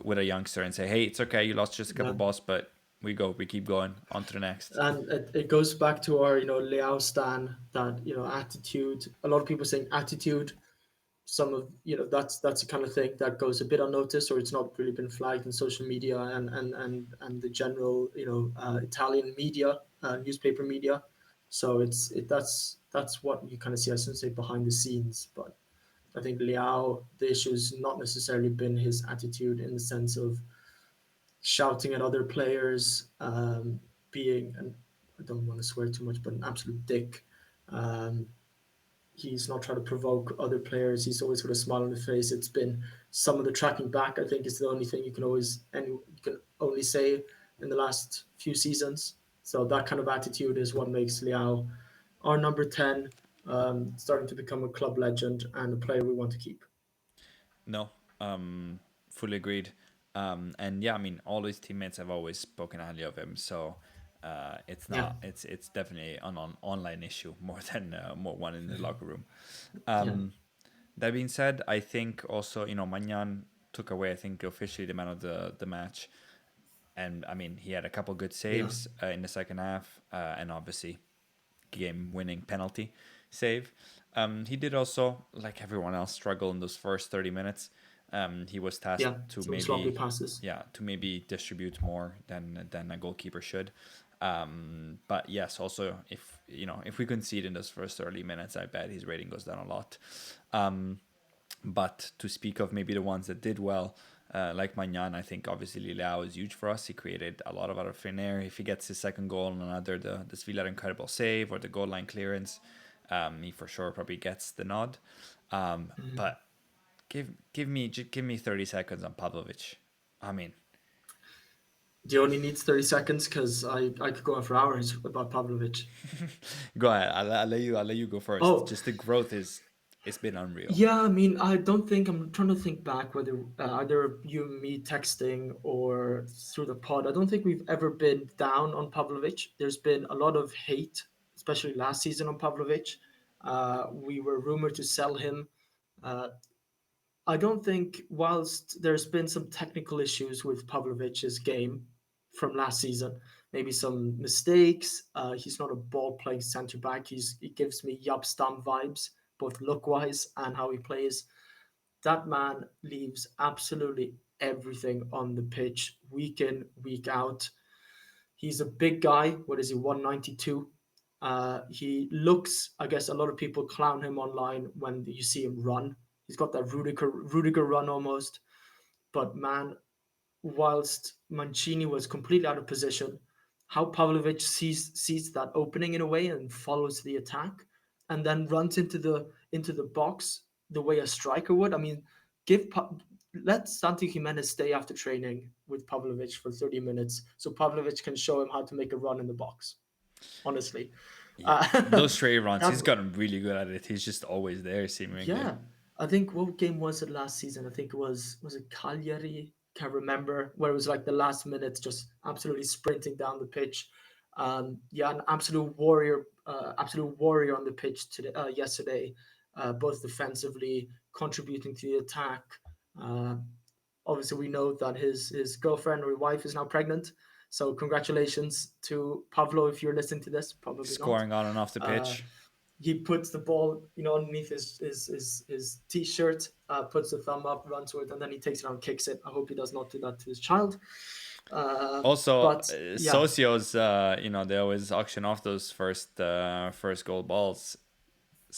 Speaker 1: with a youngster and say, hey, it's okay, you lost just a couple
Speaker 3: yeah.
Speaker 1: balls, but we keep going on to the next.
Speaker 3: And it goes back to our, Leao stan, that, attitude. A lot of people saying attitude. Some of, that's the kind of thing that goes a bit unnoticed, or it's not really been flagged in social media and the general, Italian media, newspaper media. So that's what you kind of see, I shouldn't say behind the scenes, but I think Leao, the issue's not necessarily been his attitude in the sense of shouting at other players, being, and I don't want to swear too much, but an absolute dick. Um, he's not trying to provoke other players. He's always got a smile on his face. It's been some of the tracking back, I think, is the only thing you can only say in the last few seasons. So that kind of attitude is what makes Liao our number 10, starting to become a club legend and a player we want to keep.
Speaker 1: No, fully agreed. And yeah, I mean, all his teammates have always spoken highly of him, so it's
Speaker 3: Yeah,
Speaker 1: not it's definitely an online issue more than more one in the locker room.
Speaker 3: yeah,
Speaker 1: That being said, I think also, Magnan took away, I think, officially the man of the match. And I mean, he had a couple good
Speaker 3: yeah,
Speaker 1: saves in the second half, and obviously game-winning penalty save. He did also, like everyone else, struggle in those first 30 minutes. He was tasked
Speaker 3: yeah.
Speaker 1: to
Speaker 3: Some sloppy
Speaker 1: maybe,
Speaker 3: passes.
Speaker 1: yeah, to maybe distribute more than a goalkeeper should. But yes, also if we concede in those first 30 minutes, I bet his rating goes down a lot. But to speak of maybe the ones that did well, like Magnan, I think obviously Leao is huge for us. He created a lot out of thin air. If he gets his second goal on another, the Svila incredible save or the goal line clearance, he for sure probably gets the nod. But give me 30 seconds on Pavlovic. I mean,
Speaker 3: He only needs 30 seconds because I could go on for hours about Pavlovic.
Speaker 1: go ahead. I'll let you go first.
Speaker 3: Oh,
Speaker 1: Just the growth it's been unreal.
Speaker 3: yeah, I mean, I don't think I'm trying to think back whether either you and me texting or through the pod. I don't think we've ever been down on Pavlovic. There's been a lot of hate, especially last season on Pavlovic. We were rumored to sell him. Uh, I don't think, whilst there's been some technical issues with Pavlovic's game from last season, maybe some mistakes. He's not a ball playing centre back. He gives me Yab Stam vibes, both look wise and how he plays. That man leaves absolutely everything on the pitch, week in, week out. He's a big guy. What is he, 192? He looks, I guess a lot of people clown him online when you see him run. He's got that Rudiger run almost. But man, whilst Mancini was completely out of position, how Pavlovic sees that opening in a way and follows the attack, and then runs into the box the way a striker would. I mean, give let Santi Jimenez stay after training with Pavlovic for 30 minutes, so Pavlovic can show him how to make a run in the box. Honestly,
Speaker 1: Yeah,
Speaker 3: uh,
Speaker 1: those straight runs,
Speaker 3: that
Speaker 1: he's gotten really good at it. He's just always there, seemingly.
Speaker 3: yeah, I think what game was it last season? I think it was it Cagliari? Can't remember. Where it was like the last minutes, just absolutely sprinting down the pitch. Yeah, an absolute warrior on the pitch today, yesterday, both defensively contributing to the attack. Uh, Obviously, we know that his girlfriend or wife is now pregnant. So congratulations to Pablo if you're listening to this. Probably not.
Speaker 1: Scoring on and off the
Speaker 3: Uh,
Speaker 1: pitch.
Speaker 3: he puts the ball, underneath his t-shirt, puts the thumb up, runs with it, and then he takes it out and kicks it. I hope he does not do that to his child.
Speaker 1: Also,
Speaker 3: But yeah,
Speaker 1: Socios, they always auction off those first goal balls.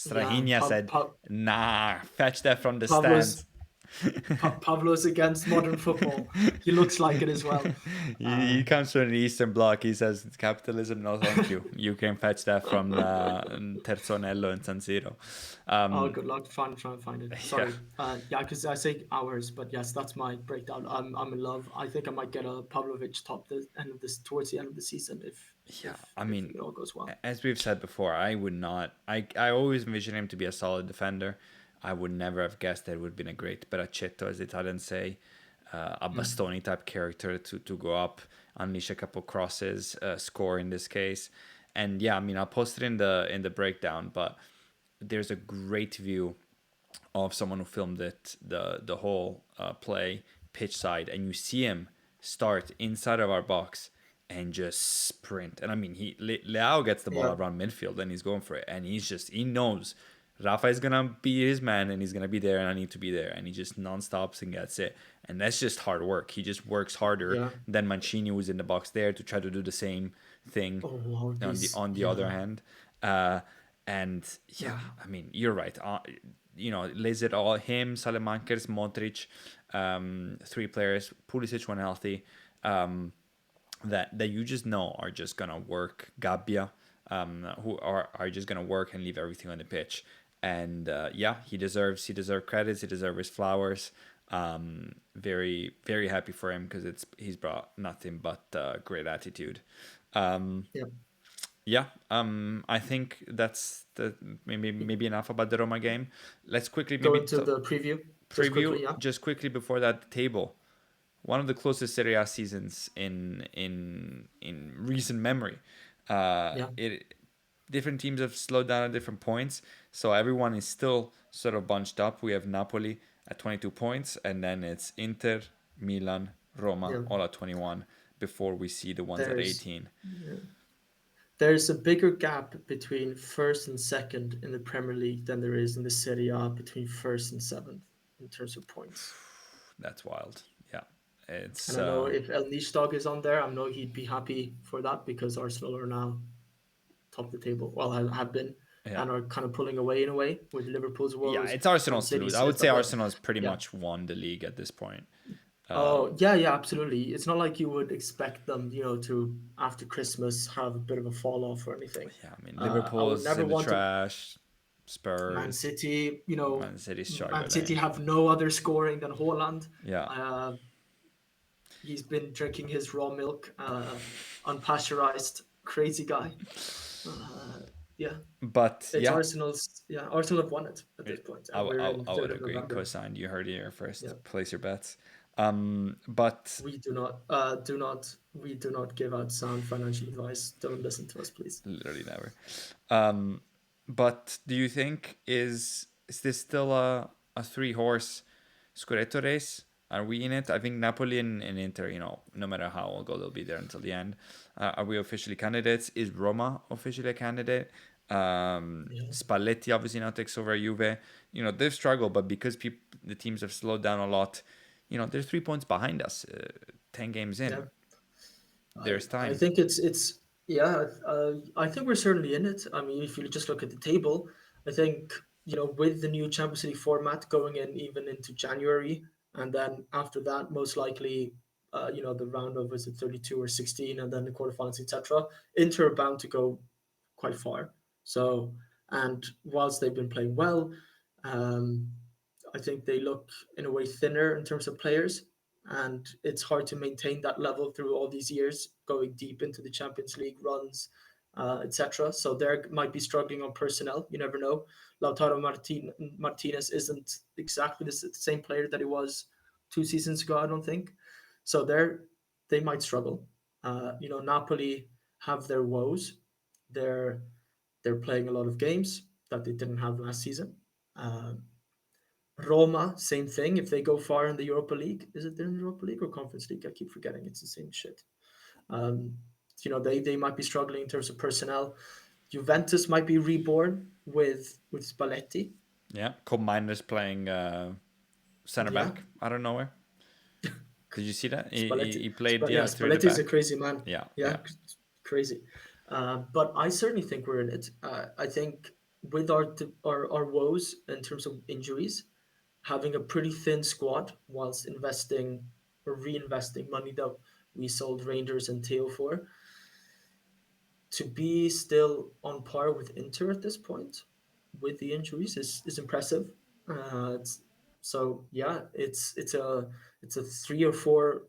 Speaker 3: yeah,
Speaker 1: Strahinja said, "Nah, fetch that from the
Speaker 3: Pablo's
Speaker 1: stands."
Speaker 3: Pablo's against modern football. He looks like it as well.
Speaker 1: He comes from the Eastern Bloc. He says capitalism, no thank you. You can fetch that from Terzonello and San Siro.
Speaker 3: Oh,
Speaker 1: Um,
Speaker 3: good luck trying to find it.
Speaker 1: yeah,
Speaker 3: Sorry. Yeah, because I say hours, but yes, that's my breakdown. I'm in love. I think I might get a Pavlovic top the end of this towards the end of the season
Speaker 1: yeah. I
Speaker 3: if
Speaker 1: mean,
Speaker 3: it all goes well.
Speaker 1: as we've said before, I would not. I always envision him to be a solid defender. I would never have guessed that it would have been a great braccetto, as the Italians say, a bastoni type character to go up, unleash a couple crosses, score in this case, and yeah, I mean I'll post it in the breakdown, but there's a great view of someone who filmed it the whole play pitch side, and you see him start inside of our box and just sprint. And I mean, Leao gets the ball
Speaker 3: Yeah.
Speaker 1: around midfield and he's going for it, and he knows Rafa is gonna be his man and he's gonna be there and I need to be there, and he just non-stops and gets it. And that's just hard work. He just works harder
Speaker 3: Yeah.
Speaker 1: than Mancini, who's in the box there to try to do the same thing
Speaker 3: Oh wow, these
Speaker 1: on the
Speaker 3: yeah.
Speaker 1: other hand. Uh, and yeah, I mean, you're right. Lays it all him, Salamankers, Modric, three players, Pulisic when healthy, that you just know are just gonna work. Gabbia, who are just gonna work and leave everything on the pitch. And yeah, he deserves credits. He deserves his flowers. Very very happy for him because he's brought nothing but great attitude. Um,
Speaker 3: Yeah.
Speaker 1: yeah, I think that's the maybe enough about the Roma game. Let's quickly
Speaker 3: Go
Speaker 1: maybe
Speaker 3: into the preview just
Speaker 1: preview
Speaker 3: quickly. Yeah.
Speaker 1: just quickly before that table. One of the closest Serie A seasons in recent memory.
Speaker 3: Yeah.
Speaker 1: It different teams have slowed down at different points, so everyone is still sort of bunched up. We have Napoli at 22 points, and then it's Inter, Milan, Roma
Speaker 3: Yeah.
Speaker 1: all at 21 before we see the ones at
Speaker 3: There's
Speaker 1: 18.
Speaker 3: yeah. There's a bigger gap between first and second in the Premier League than there is in the Serie A between first and seventh in terms of points.
Speaker 1: That's wild. Yeah, it's
Speaker 3: And I know if El Nishtag is on there, I know he'd be happy for that because Arsenal are now top of the table. Well, have been
Speaker 1: yeah.
Speaker 3: and are kind of pulling away in a way with Liverpool's
Speaker 1: Yeah,
Speaker 3: woes.
Speaker 1: it's
Speaker 3: Man
Speaker 1: Arsenal's to
Speaker 3: City
Speaker 1: lose. I would
Speaker 3: says
Speaker 1: say
Speaker 3: that they're
Speaker 1: Arsenal's pretty
Speaker 3: yeah.
Speaker 1: much won the league at this point.
Speaker 3: Oh yeah, yeah, absolutely. It's not like you would expect them, to after Christmas have a bit of a fall off or anything.
Speaker 1: Yeah, I mean
Speaker 3: I would
Speaker 1: Liverpool's
Speaker 3: never
Speaker 1: in the
Speaker 3: want to
Speaker 1: trash.
Speaker 3: Man
Speaker 1: Spurs,
Speaker 3: City,
Speaker 1: Man City
Speaker 3: Man City
Speaker 1: struggling.
Speaker 3: have no other scoring than Haaland.
Speaker 1: Yeah,
Speaker 3: Uh, he's been drinking his raw milk, unpasteurized, crazy guy. Yeah,
Speaker 1: but
Speaker 3: it's
Speaker 1: yeah,
Speaker 3: Arsenal's. Yeah, Arsenal have won it at this point,
Speaker 1: I,
Speaker 3: and we're
Speaker 1: I,
Speaker 3: in
Speaker 1: I
Speaker 3: third
Speaker 1: would
Speaker 3: of
Speaker 1: agree.
Speaker 3: November.
Speaker 1: Co-signed. You heard it here
Speaker 3: Yeah,
Speaker 1: first. Place your bets. But
Speaker 3: we we do not give out sound financial advice. Don't listen to us, please.
Speaker 1: literally never. Um, but do you think is this still a three horse Scudetto race? Are we in it? I think Napoli and Inter, no matter how we'll go, they'll be there until the end. Are we officially candidates? Is Roma officially a candidate?
Speaker 3: Yeah,
Speaker 1: Spalletti obviously now takes over Juve. They've struggled, but because the teams have slowed down a lot, they're 3 points behind us. 10 games
Speaker 3: yeah.
Speaker 1: in, there's
Speaker 3: I
Speaker 1: time.
Speaker 3: think it's yeah. I think we're certainly in it. I mean, if you just look at the table, I think with the new Champions League format going in even into January, and then after that, most likely, the round of is it 32 or 16, and then the quarterfinals, etc. Inter are bound to go quite far. So, and whilst they've been playing well, um, I think they look in a way thinner in terms of players, and it's hard to maintain that level through all these years, going deep into the Champions League runs, etc. So they might be struggling on personnel. You never know. Lautaro Martinez isn't exactly the same player that he was 2 seasons ago. I don't think. So they might struggle. Napoli have their woes. They're they're playing a lot of games that they didn't have last season. Um, Roma, same thing. If they go far in the Europa League, is it in the Europa League or Conference League? I keep forgetting. It's the same shit. Um, they might be struggling in terms of personnel. Juventus might be reborn with Spalletti.
Speaker 1: Yeah, Cobb Miner's playing center
Speaker 3: Yeah,
Speaker 1: back out of nowhere. Did you see that? He played
Speaker 3: Yeah,
Speaker 1: through the
Speaker 3: Spalletti is a
Speaker 1: back.
Speaker 3: crazy man.
Speaker 1: Yeah,
Speaker 3: Yeah,
Speaker 1: yeah,
Speaker 3: crazy. But I certainly think we're in it. I think with our woes in terms of injuries, having a pretty thin squad whilst investing or reinvesting money that we sold Rangers and Theo for, to be still on par with Inter at this point with the injuries is impressive. So yeah, it's a 3 or 4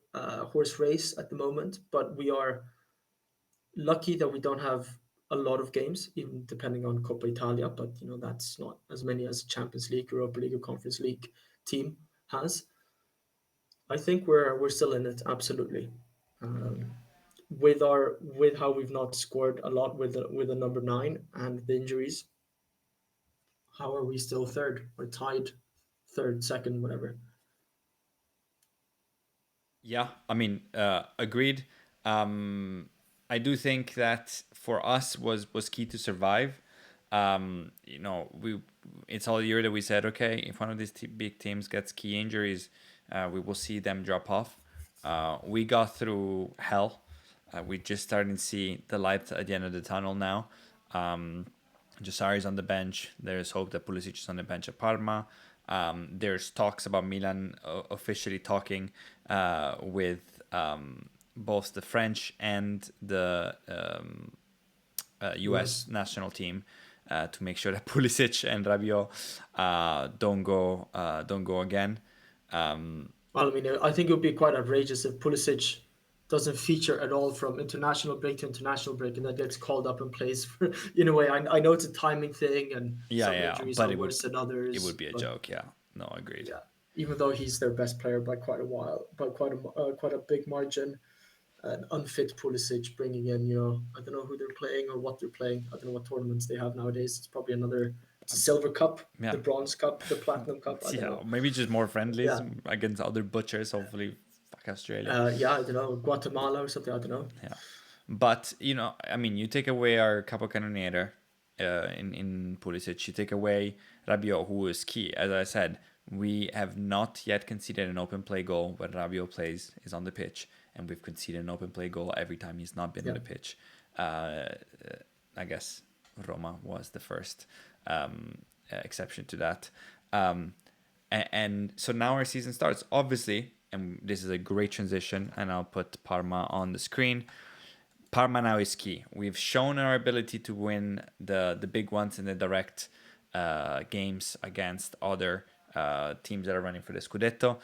Speaker 3: horse race at the moment, but we are lucky that we don't have a lot of games, even depending on Coppa Italia. But that's not as many as Champions League, Europa League, or Conference League team has. I think we're still in it, absolutely. Um, with how we've not scored a lot with a number 9 and the injuries, how are we still third or tied third, second, whatever?
Speaker 1: Yeah, I mean, agreed. I do think that for us was key to survive. We it's all year that we said, okay, if one of these big teams gets key injuries, we will see them drop off. We got through hell. We just starting to see the light at the end of the tunnel now. Jasari's on the bench. There's hope that Pulisic is on the bench at Parma. There's talks about Milan officially talking with both the French and the U.S.
Speaker 3: US.
Speaker 1: national team to make sure that Pulisic and Rabiot don't go again.
Speaker 3: Well, I mean, I think it would be quite outrageous if Pulisic doesn't feature at all from international break to international break, and that gets called up and plays for. In a way, I know it's a timing thing, and
Speaker 1: Yeah,
Speaker 3: some
Speaker 1: yeah,
Speaker 3: injuries
Speaker 1: but
Speaker 3: are worse than
Speaker 1: it
Speaker 3: others.
Speaker 1: would be a
Speaker 3: But
Speaker 1: joke. Yeah, no, agreed.
Speaker 3: yeah, even though he's their best player by quite a while, by quite a big margin, an unfit Pulisic bringing in, I don't know who they're playing or what they're playing. I don't know what tournaments they have nowadays. It's probably it's a silver cup,
Speaker 1: Yeah,
Speaker 3: the bronze cup, the platinum cup. I don't
Speaker 1: yeah,
Speaker 3: know.
Speaker 1: maybe just more friendlies
Speaker 3: Yeah,
Speaker 1: against other butchers. Hopefully, fuck Australia.
Speaker 3: yeah, I don't know, Guatemala or something. I don't know.
Speaker 1: Yeah, but I mean, you take away our capocannoniere in Pulisic, you take away Rabiot, who is key. As I said, we have not yet conceded an open play goal when Rabiot is on the pitch, and we've conceded an open play goal every time he's not been on
Speaker 3: Yeah,
Speaker 1: the pitch. Uh, I guess Roma was the first exception to that. And so now our season starts, obviously, and this is a great transition, and I'll put Parma on the screen. Parma now is key. We've shown our ability to win the big ones in the direct games against other teams that are running for the Scudetto.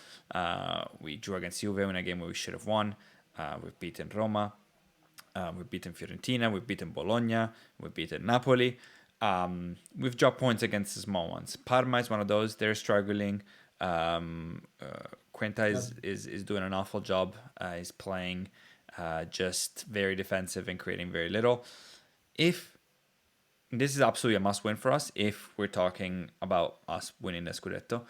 Speaker 1: We drew against Juve in a game where we should have won. We've beaten Roma. We've beaten Fiorentina. We've beaten Bologna. We've beaten Napoli. We've dropped points against the small ones. Parma is one of those. They're struggling. Quenta
Speaker 3: yeah,
Speaker 1: is doing an awful job. He's playing just very defensive and creating very little. If this is absolutely a must-win for us, if we're talking about us winning the Scudetto,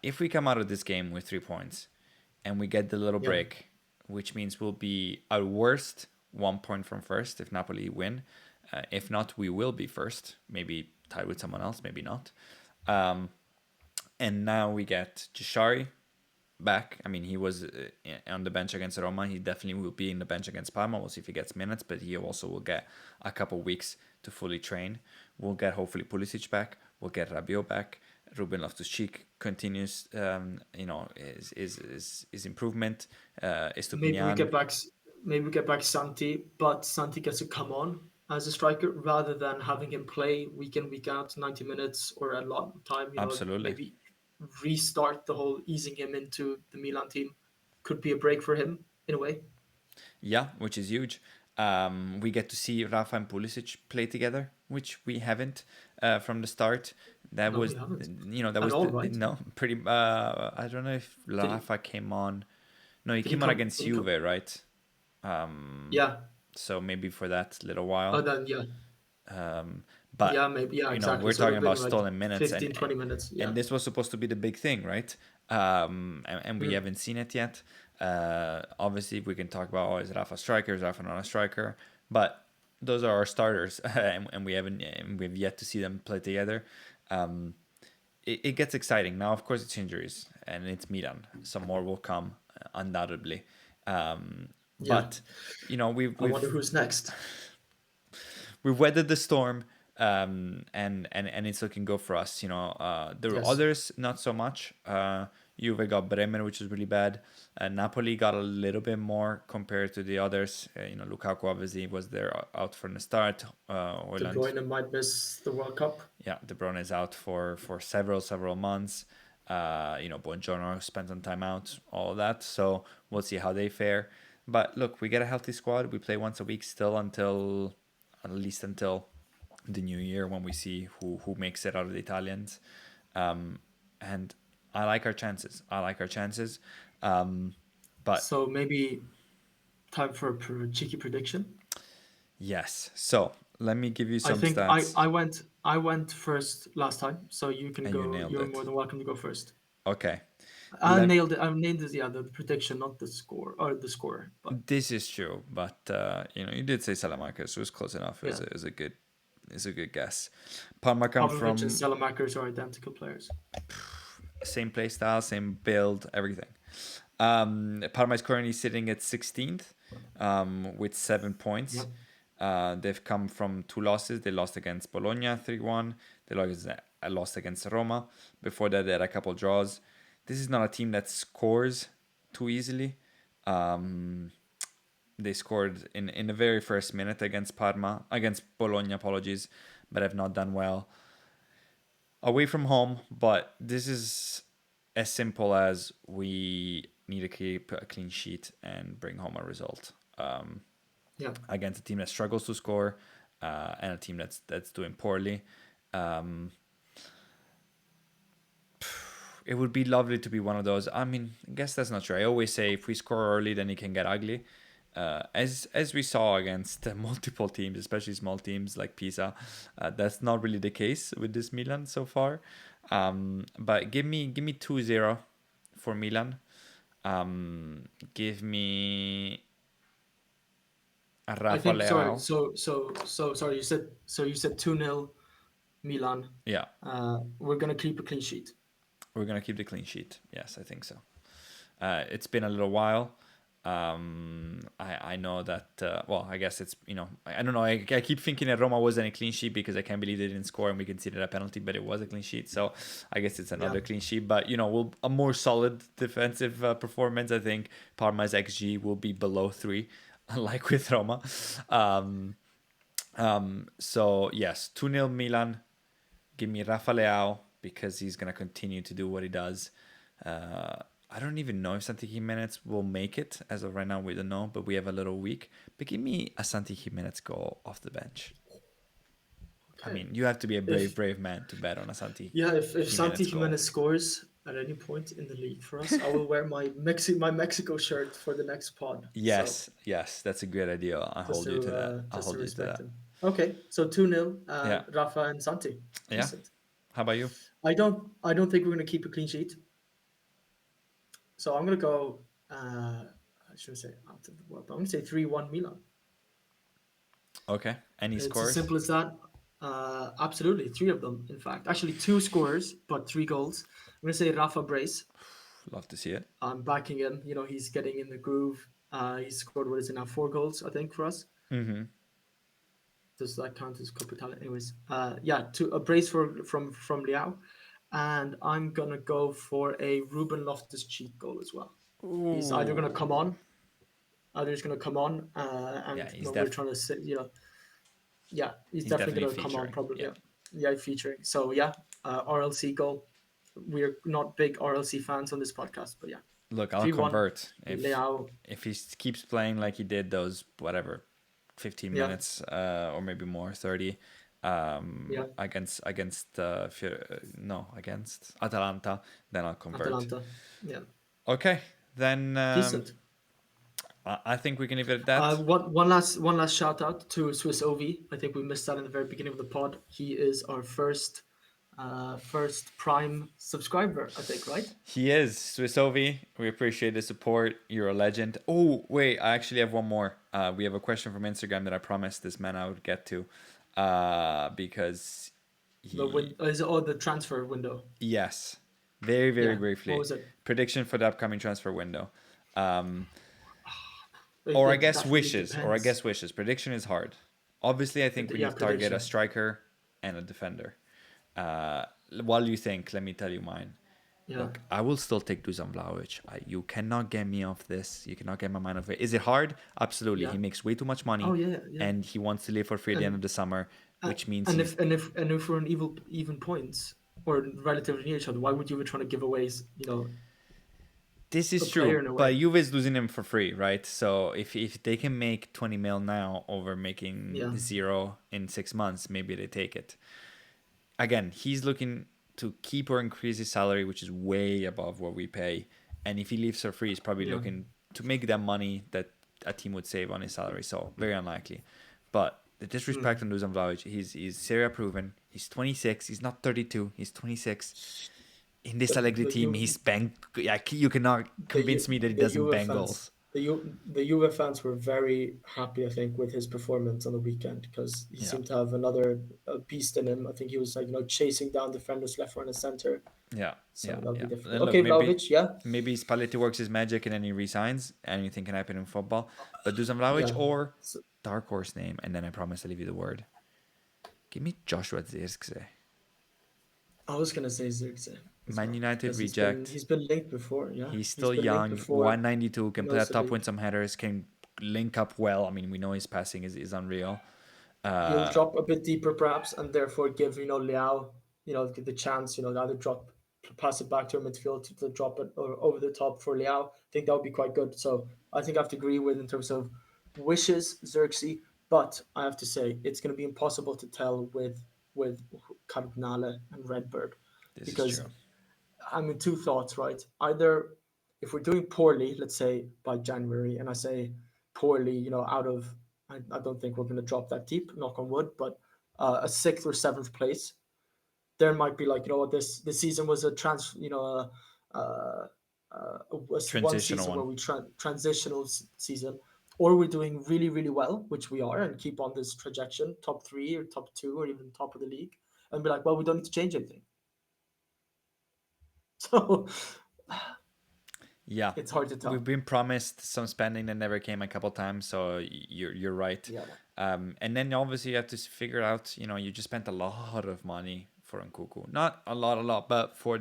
Speaker 1: if we come out of this game with 3 points and we get the little
Speaker 3: yeah.
Speaker 1: break, which means we'll be at worst 1 point from first if Napoli win. If not, we will be first, maybe tied with someone else, maybe not. And now we get Jashari back. I mean, he was on the bench against Roma. He definitely will be in the bench against Parma. We'll see if he gets minutes, but he also will get a couple weeks to fully train. We'll get hopefully Pulisic back. We'll get Rabiot back. Ruben Loftus-Cheek continues, his improvement.
Speaker 3: Maybe we
Speaker 1: Estupinian,
Speaker 3: get back. Maybe we get back Santi, but Santi gets to come on as a striker rather than having him play week in week out, 90 minutes or a lot of time.
Speaker 1: absolutely.
Speaker 3: Maybe restart the whole easing him into the Milan team could be a break for him in a way.
Speaker 1: Yeah, which is huge. We get to see Rafa and Pulisic play together, which we haven't from the start. That
Speaker 3: No,
Speaker 1: was,
Speaker 3: we haven't
Speaker 1: that
Speaker 3: at
Speaker 1: was
Speaker 3: all, right?
Speaker 1: no pretty. I don't know if
Speaker 3: Did he?
Speaker 1: Rafa came on. No, he
Speaker 3: Did he
Speaker 1: came on
Speaker 3: come?
Speaker 1: against
Speaker 3: Did he come?
Speaker 1: Juve, right? Um,
Speaker 3: Yeah.
Speaker 1: so maybe for that little
Speaker 3: Oh,
Speaker 1: while.
Speaker 3: then yeah,
Speaker 1: Um,
Speaker 3: yeah,
Speaker 1: but
Speaker 3: maybe yeah,
Speaker 1: we're
Speaker 3: exactly. So it would
Speaker 1: talking
Speaker 3: have been
Speaker 1: about
Speaker 3: like
Speaker 1: stolen minutes,
Speaker 3: 15, 20 minutes.
Speaker 1: and
Speaker 3: Yeah,
Speaker 1: this was supposed to be the big thing, right? And we
Speaker 3: mm,
Speaker 1: haven't seen it yet. Obviously, we can talk about, is Rafa a striker, is Rafa not a striker, but those are our starters, and we've yet to see them play together. Um, it gets exciting now. Of course, it's injuries, and it's Milan. Some more will come, undoubtedly.
Speaker 3: yeah.
Speaker 1: But you know, we've
Speaker 3: I wonder
Speaker 1: we've
Speaker 3: who's next.
Speaker 1: we've weathered the storm. and it's looking good for us. There were
Speaker 3: Yes.
Speaker 1: others not so much. Juve got Bremen, which is really bad. Napoli got a little bit more compared to the others. Lukaku obviously was there out from the start.
Speaker 3: De
Speaker 1: Haaland,
Speaker 3: Bruyne might miss the World Cup.
Speaker 1: yeah, De Bruyne is out for several months. Buongiorno spent some time out, all of that. So we'll see how they fare. But look, we get a healthy squad. We play once a week still until at least until the new year when we see who makes it out of the Italians. And I like our chances. But
Speaker 3: So maybe time for a cheeky prediction.
Speaker 1: yes. So let me give you
Speaker 3: I
Speaker 1: some
Speaker 3: think I,
Speaker 1: stats.
Speaker 3: I went I went first last time, so you can
Speaker 1: And you
Speaker 3: go.
Speaker 1: nailed
Speaker 3: You're
Speaker 1: it.
Speaker 3: more than welcome to go first.
Speaker 1: Okay.
Speaker 3: I
Speaker 1: Let
Speaker 3: nailed it. I named it. Yeah, the prediction, not the score or the score. But
Speaker 1: This is true, but you did say Salamanca, so it's close enough.
Speaker 3: yeah,
Speaker 1: Is a good guess. Parma come
Speaker 3: Pavlovic and
Speaker 1: from
Speaker 3: Salamakers are identical players.
Speaker 1: same play style, same build, everything. Parma is currently sitting at 16th with 7 points.
Speaker 3: Yep.
Speaker 1: They've come from two losses. They lost against Bologna 3-1. They lost against Roma. Before that, they had a couple draws. This is not a team that scores too easily. They scored in the very first minute against Bologna, apologies, but have not done well away from home. But this is as simple as we need to keep a clean sheet and bring home a result
Speaker 3: Yeah.
Speaker 1: against a team that struggles to score and a team that's doing poorly. It would be lovely to be one of those. I mean, I guess that's not true. I always say if we score early, then it can get ugly. As we saw against multiple teams, especially small teams like Pisa, that's not really the case with this Milan so far. But give me 2-0 for Milan. Give me a
Speaker 3: I
Speaker 1: Rafa
Speaker 3: think sorry.
Speaker 1: Leao.
Speaker 3: So sorry. You said 2-0 Milan.
Speaker 1: Yeah,
Speaker 3: We're gonna keep a clean sheet.
Speaker 1: we're gonna keep the clean sheet. Yes, I think so. It's been a little while. I know that. Well, I guess it's I don't know. I keep thinking that Roma wasn't a clean sheet because I can't believe they didn't score and we conceded a penalty, but it was a clean sheet. So I guess it's another
Speaker 3: Yeah.
Speaker 1: clean sheet. But a more solid defensive performance. I think Parma's XG will be below 3, unlike with Roma. So yes, 2-0 Milan. Give me Rafa Leao because he's gonna continue to do what he does. I don't even know if Santi Jimenez will make it. As of right now, we don't know, but we have a little week. But give me a Santi Jimenez goal off the bench. I
Speaker 3: Okay.
Speaker 1: mean, you have to be a
Speaker 3: If
Speaker 1: brave man to bet on a Santi
Speaker 3: yeah, if Santi
Speaker 1: Jimenez goal.
Speaker 3: Jimenez scores at any point in the league for us, I will wear my Mexico shirt for the next pod. So
Speaker 1: Yes, that's a great idea. I'll
Speaker 3: just
Speaker 1: hold you to that. I'll
Speaker 3: just to
Speaker 1: hold you to
Speaker 3: respect
Speaker 1: that.
Speaker 3: him. Okay, so 2-0,
Speaker 1: Yeah,
Speaker 3: Rafa and Santi.
Speaker 1: yeah.
Speaker 3: Decent.
Speaker 1: How about you?
Speaker 3: I don't think we're gonna keep a clean sheet. So I'm gonna go. I shouldn't say out of the world, but I'm gonna say 3-1 Milan.
Speaker 1: Okay. Any
Speaker 3: It's as
Speaker 1: scores?
Speaker 3: simple as that. Absolutely, three of them. In fact, actually two scorers, but 3 goals. I'm gonna say Rafa brace.
Speaker 1: Love to see it.
Speaker 3: I'm backing him. He's getting in the groove. He scored what is it now? 4 goals, I think, for us.
Speaker 1: Mm-hmm.
Speaker 3: Does that count as Coppa Italia? Anyways, yeah, a brace from Liao, and I'm gonna go for a Ruben Loftus-Cheek goal as well. He's either gonna come on,
Speaker 1: Yeah,
Speaker 3: and
Speaker 1: he's
Speaker 3: when we're trying to sit, yeah, he's definitely gonna come on
Speaker 1: featuring.
Speaker 3: probably.
Speaker 1: Yeah.
Speaker 3: Yeah, featuring. So yeah, RLC goal. We're not big RLC fans on this podcast, but yeah,
Speaker 1: Look, I'll
Speaker 3: 3-1
Speaker 1: convert
Speaker 3: Leao.
Speaker 1: if he keeps playing like he did those 15
Speaker 3: Yeah,
Speaker 1: minutes or maybe more 30
Speaker 3: yeah,
Speaker 1: against against Atalanta, then I'll convert.
Speaker 3: Atalanta. Yeah,
Speaker 1: Okay, then
Speaker 3: decent.
Speaker 1: I think we can leave it at that.
Speaker 3: One last shout out to Swiss OV. I think we missed that in the very beginning of the pod. He is our first Prime subscriber, I think, right?
Speaker 1: He is Swissovi. We appreciate the support. You're a legend. Oh wait, I actually have one more. We have a question from Instagram that I promised this man I would get to, because
Speaker 3: The transfer window.
Speaker 1: yes, very
Speaker 3: Yeah.
Speaker 1: briefly.
Speaker 3: What was it?
Speaker 1: Prediction for the upcoming transfer window.
Speaker 3: It-
Speaker 1: Or I
Speaker 3: it-
Speaker 1: guess
Speaker 3: that really
Speaker 1: wishes.
Speaker 3: depends.
Speaker 1: Prediction is hard. Obviously, I think we
Speaker 3: Yeah,
Speaker 1: need to target a
Speaker 3: prediction.
Speaker 1: striker. and a defender. While you think, let me tell you mine.
Speaker 3: Yeah.
Speaker 1: Look, I will still take Dusan Vlahovic. You cannot get me off this. You cannot get my mind off it. Is it hard? Absolutely.
Speaker 3: Yeah.
Speaker 1: He makes way too much money,
Speaker 3: Oh yeah, yeah.
Speaker 1: and he wants to leave for free at the end of the summer, which means
Speaker 3: and
Speaker 1: he's.
Speaker 3: if we're on even points or relatively near each other, why would you be trying to give away,
Speaker 1: This
Speaker 3: a
Speaker 1: is
Speaker 3: player
Speaker 1: true,
Speaker 3: in a
Speaker 1: but
Speaker 3: way?
Speaker 1: Juve is losing him for free, right? So if they can make 20 mil now over making
Speaker 3: Yeah.
Speaker 1: 0 in 6 months, maybe they take it. Again, he's looking to keep or increase his salary, which is way above what we pay. And if he leaves for free, he's probably
Speaker 3: Yeah.
Speaker 1: looking to make that money that a team would save on his salary. So very unlikely. But the disrespect on Dusan Vlahovic, he's Serie A proven. He's 26. He's not 32. He's 26. In this Allegri
Speaker 3: The
Speaker 1: team,
Speaker 3: Ju-
Speaker 1: he's bang. You cannot
Speaker 3: the
Speaker 1: convince me that he
Speaker 3: the
Speaker 1: doesn't
Speaker 3: Juve
Speaker 1: bang
Speaker 3: fans,
Speaker 1: goals.
Speaker 3: the Juve fans were very happy, I think, with his performance on the weekend because he
Speaker 1: Yeah,
Speaker 3: seemed to have another beast in him. I think he was like chasing down defenders left, right, and center.
Speaker 1: yeah,
Speaker 3: So
Speaker 1: yeah,
Speaker 3: that'll
Speaker 1: yeah.
Speaker 3: be difficult.
Speaker 1: And look,
Speaker 3: Okay, Vlahovic, yeah,
Speaker 1: maybe Spalletti works his magic and then he resigns. Anything can happen in football. But Dusan Vlahovic
Speaker 3: yeah.
Speaker 1: or
Speaker 3: So,
Speaker 1: dark horse name, and then I promise I'll leave you the word. Give me Joshua Zirkzee.
Speaker 3: I was gonna say Zirkzee as
Speaker 1: Man
Speaker 3: well
Speaker 1: United
Speaker 3: because
Speaker 1: reject.
Speaker 3: he's been linked before. Yeah,
Speaker 1: He's
Speaker 3: he's
Speaker 1: still
Speaker 3: been linked
Speaker 1: young,
Speaker 3: before.
Speaker 1: 192,
Speaker 3: He
Speaker 1: can play
Speaker 3: knows
Speaker 1: at
Speaker 3: the
Speaker 1: top, win
Speaker 3: league.
Speaker 1: some headers, can link up well. I mean, we know his passing is unreal.
Speaker 3: He'll
Speaker 1: Uh,
Speaker 3: drop a bit deeper perhaps, and therefore give Liao the chance to either drop pass it back to a midfield to drop it or over the top for Liao. I think that would be quite good. So I think I have to agree with in terms of wishes Xerxes, but I have to say it's going to be impossible to tell with Cardinale and Redbird
Speaker 1: this is
Speaker 3: because
Speaker 1: true.
Speaker 3: I mean two thoughts, right? Either if we're doing poorly, let's say by January, and I say poorly, out of I don't think we're going to drop that deep, knock on wood, but a sixth or seventh place, there might be like what this season was a one
Speaker 1: Transitional
Speaker 3: season where
Speaker 1: one.
Speaker 3: we transitional season, or we're doing really really well, which we are, and keep on this trajectory, top three or top two or even top of the league, and be like, well, we don't need to change anything. So
Speaker 1: Yeah,
Speaker 3: it's hard to
Speaker 1: we've
Speaker 3: tell.
Speaker 1: been promised some spending that never came a couple times, so you're right.
Speaker 3: Yeah.
Speaker 1: And then obviously you have to figure out, you just spent a lot of money for Nkuku. Not a lot, but for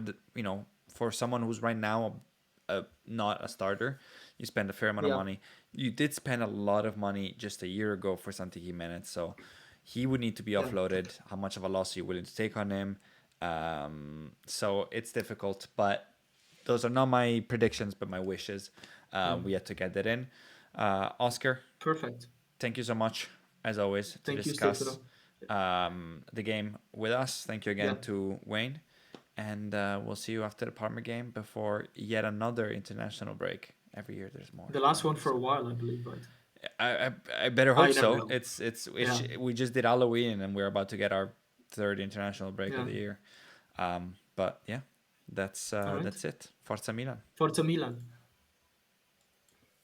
Speaker 1: for someone who's right now not a starter, you spend a fair amount of
Speaker 3: Yeah.
Speaker 1: money. You did spend a lot of money just a year ago for Santi Jimenez, so he would need to be
Speaker 3: Yeah.
Speaker 1: offloaded. How much of a loss are you willing to take on him? So it's difficult, but those are not my predictions, but my wishes.
Speaker 3: Yeah.
Speaker 1: We had to get that in. Oscar,
Speaker 3: Perfect.
Speaker 1: thank you so much, as always, to
Speaker 3: Thank you,
Speaker 1: discuss
Speaker 3: Stefano.
Speaker 1: the game with us. Thank you
Speaker 3: Yeah.
Speaker 1: again to Wayne. And we'll see you after the Parma game before yet another international break. Every year there's more.
Speaker 3: The last one for a while, I believe, right?
Speaker 1: I better
Speaker 3: I
Speaker 1: hope
Speaker 3: never
Speaker 1: so.
Speaker 3: know. Yeah.
Speaker 1: We just did Halloween and we're about to get our third international break of
Speaker 3: Yeah.
Speaker 1: the year. But yeah,
Speaker 3: All right.
Speaker 1: that's it. Forza Milan.
Speaker 3: Forza Milan.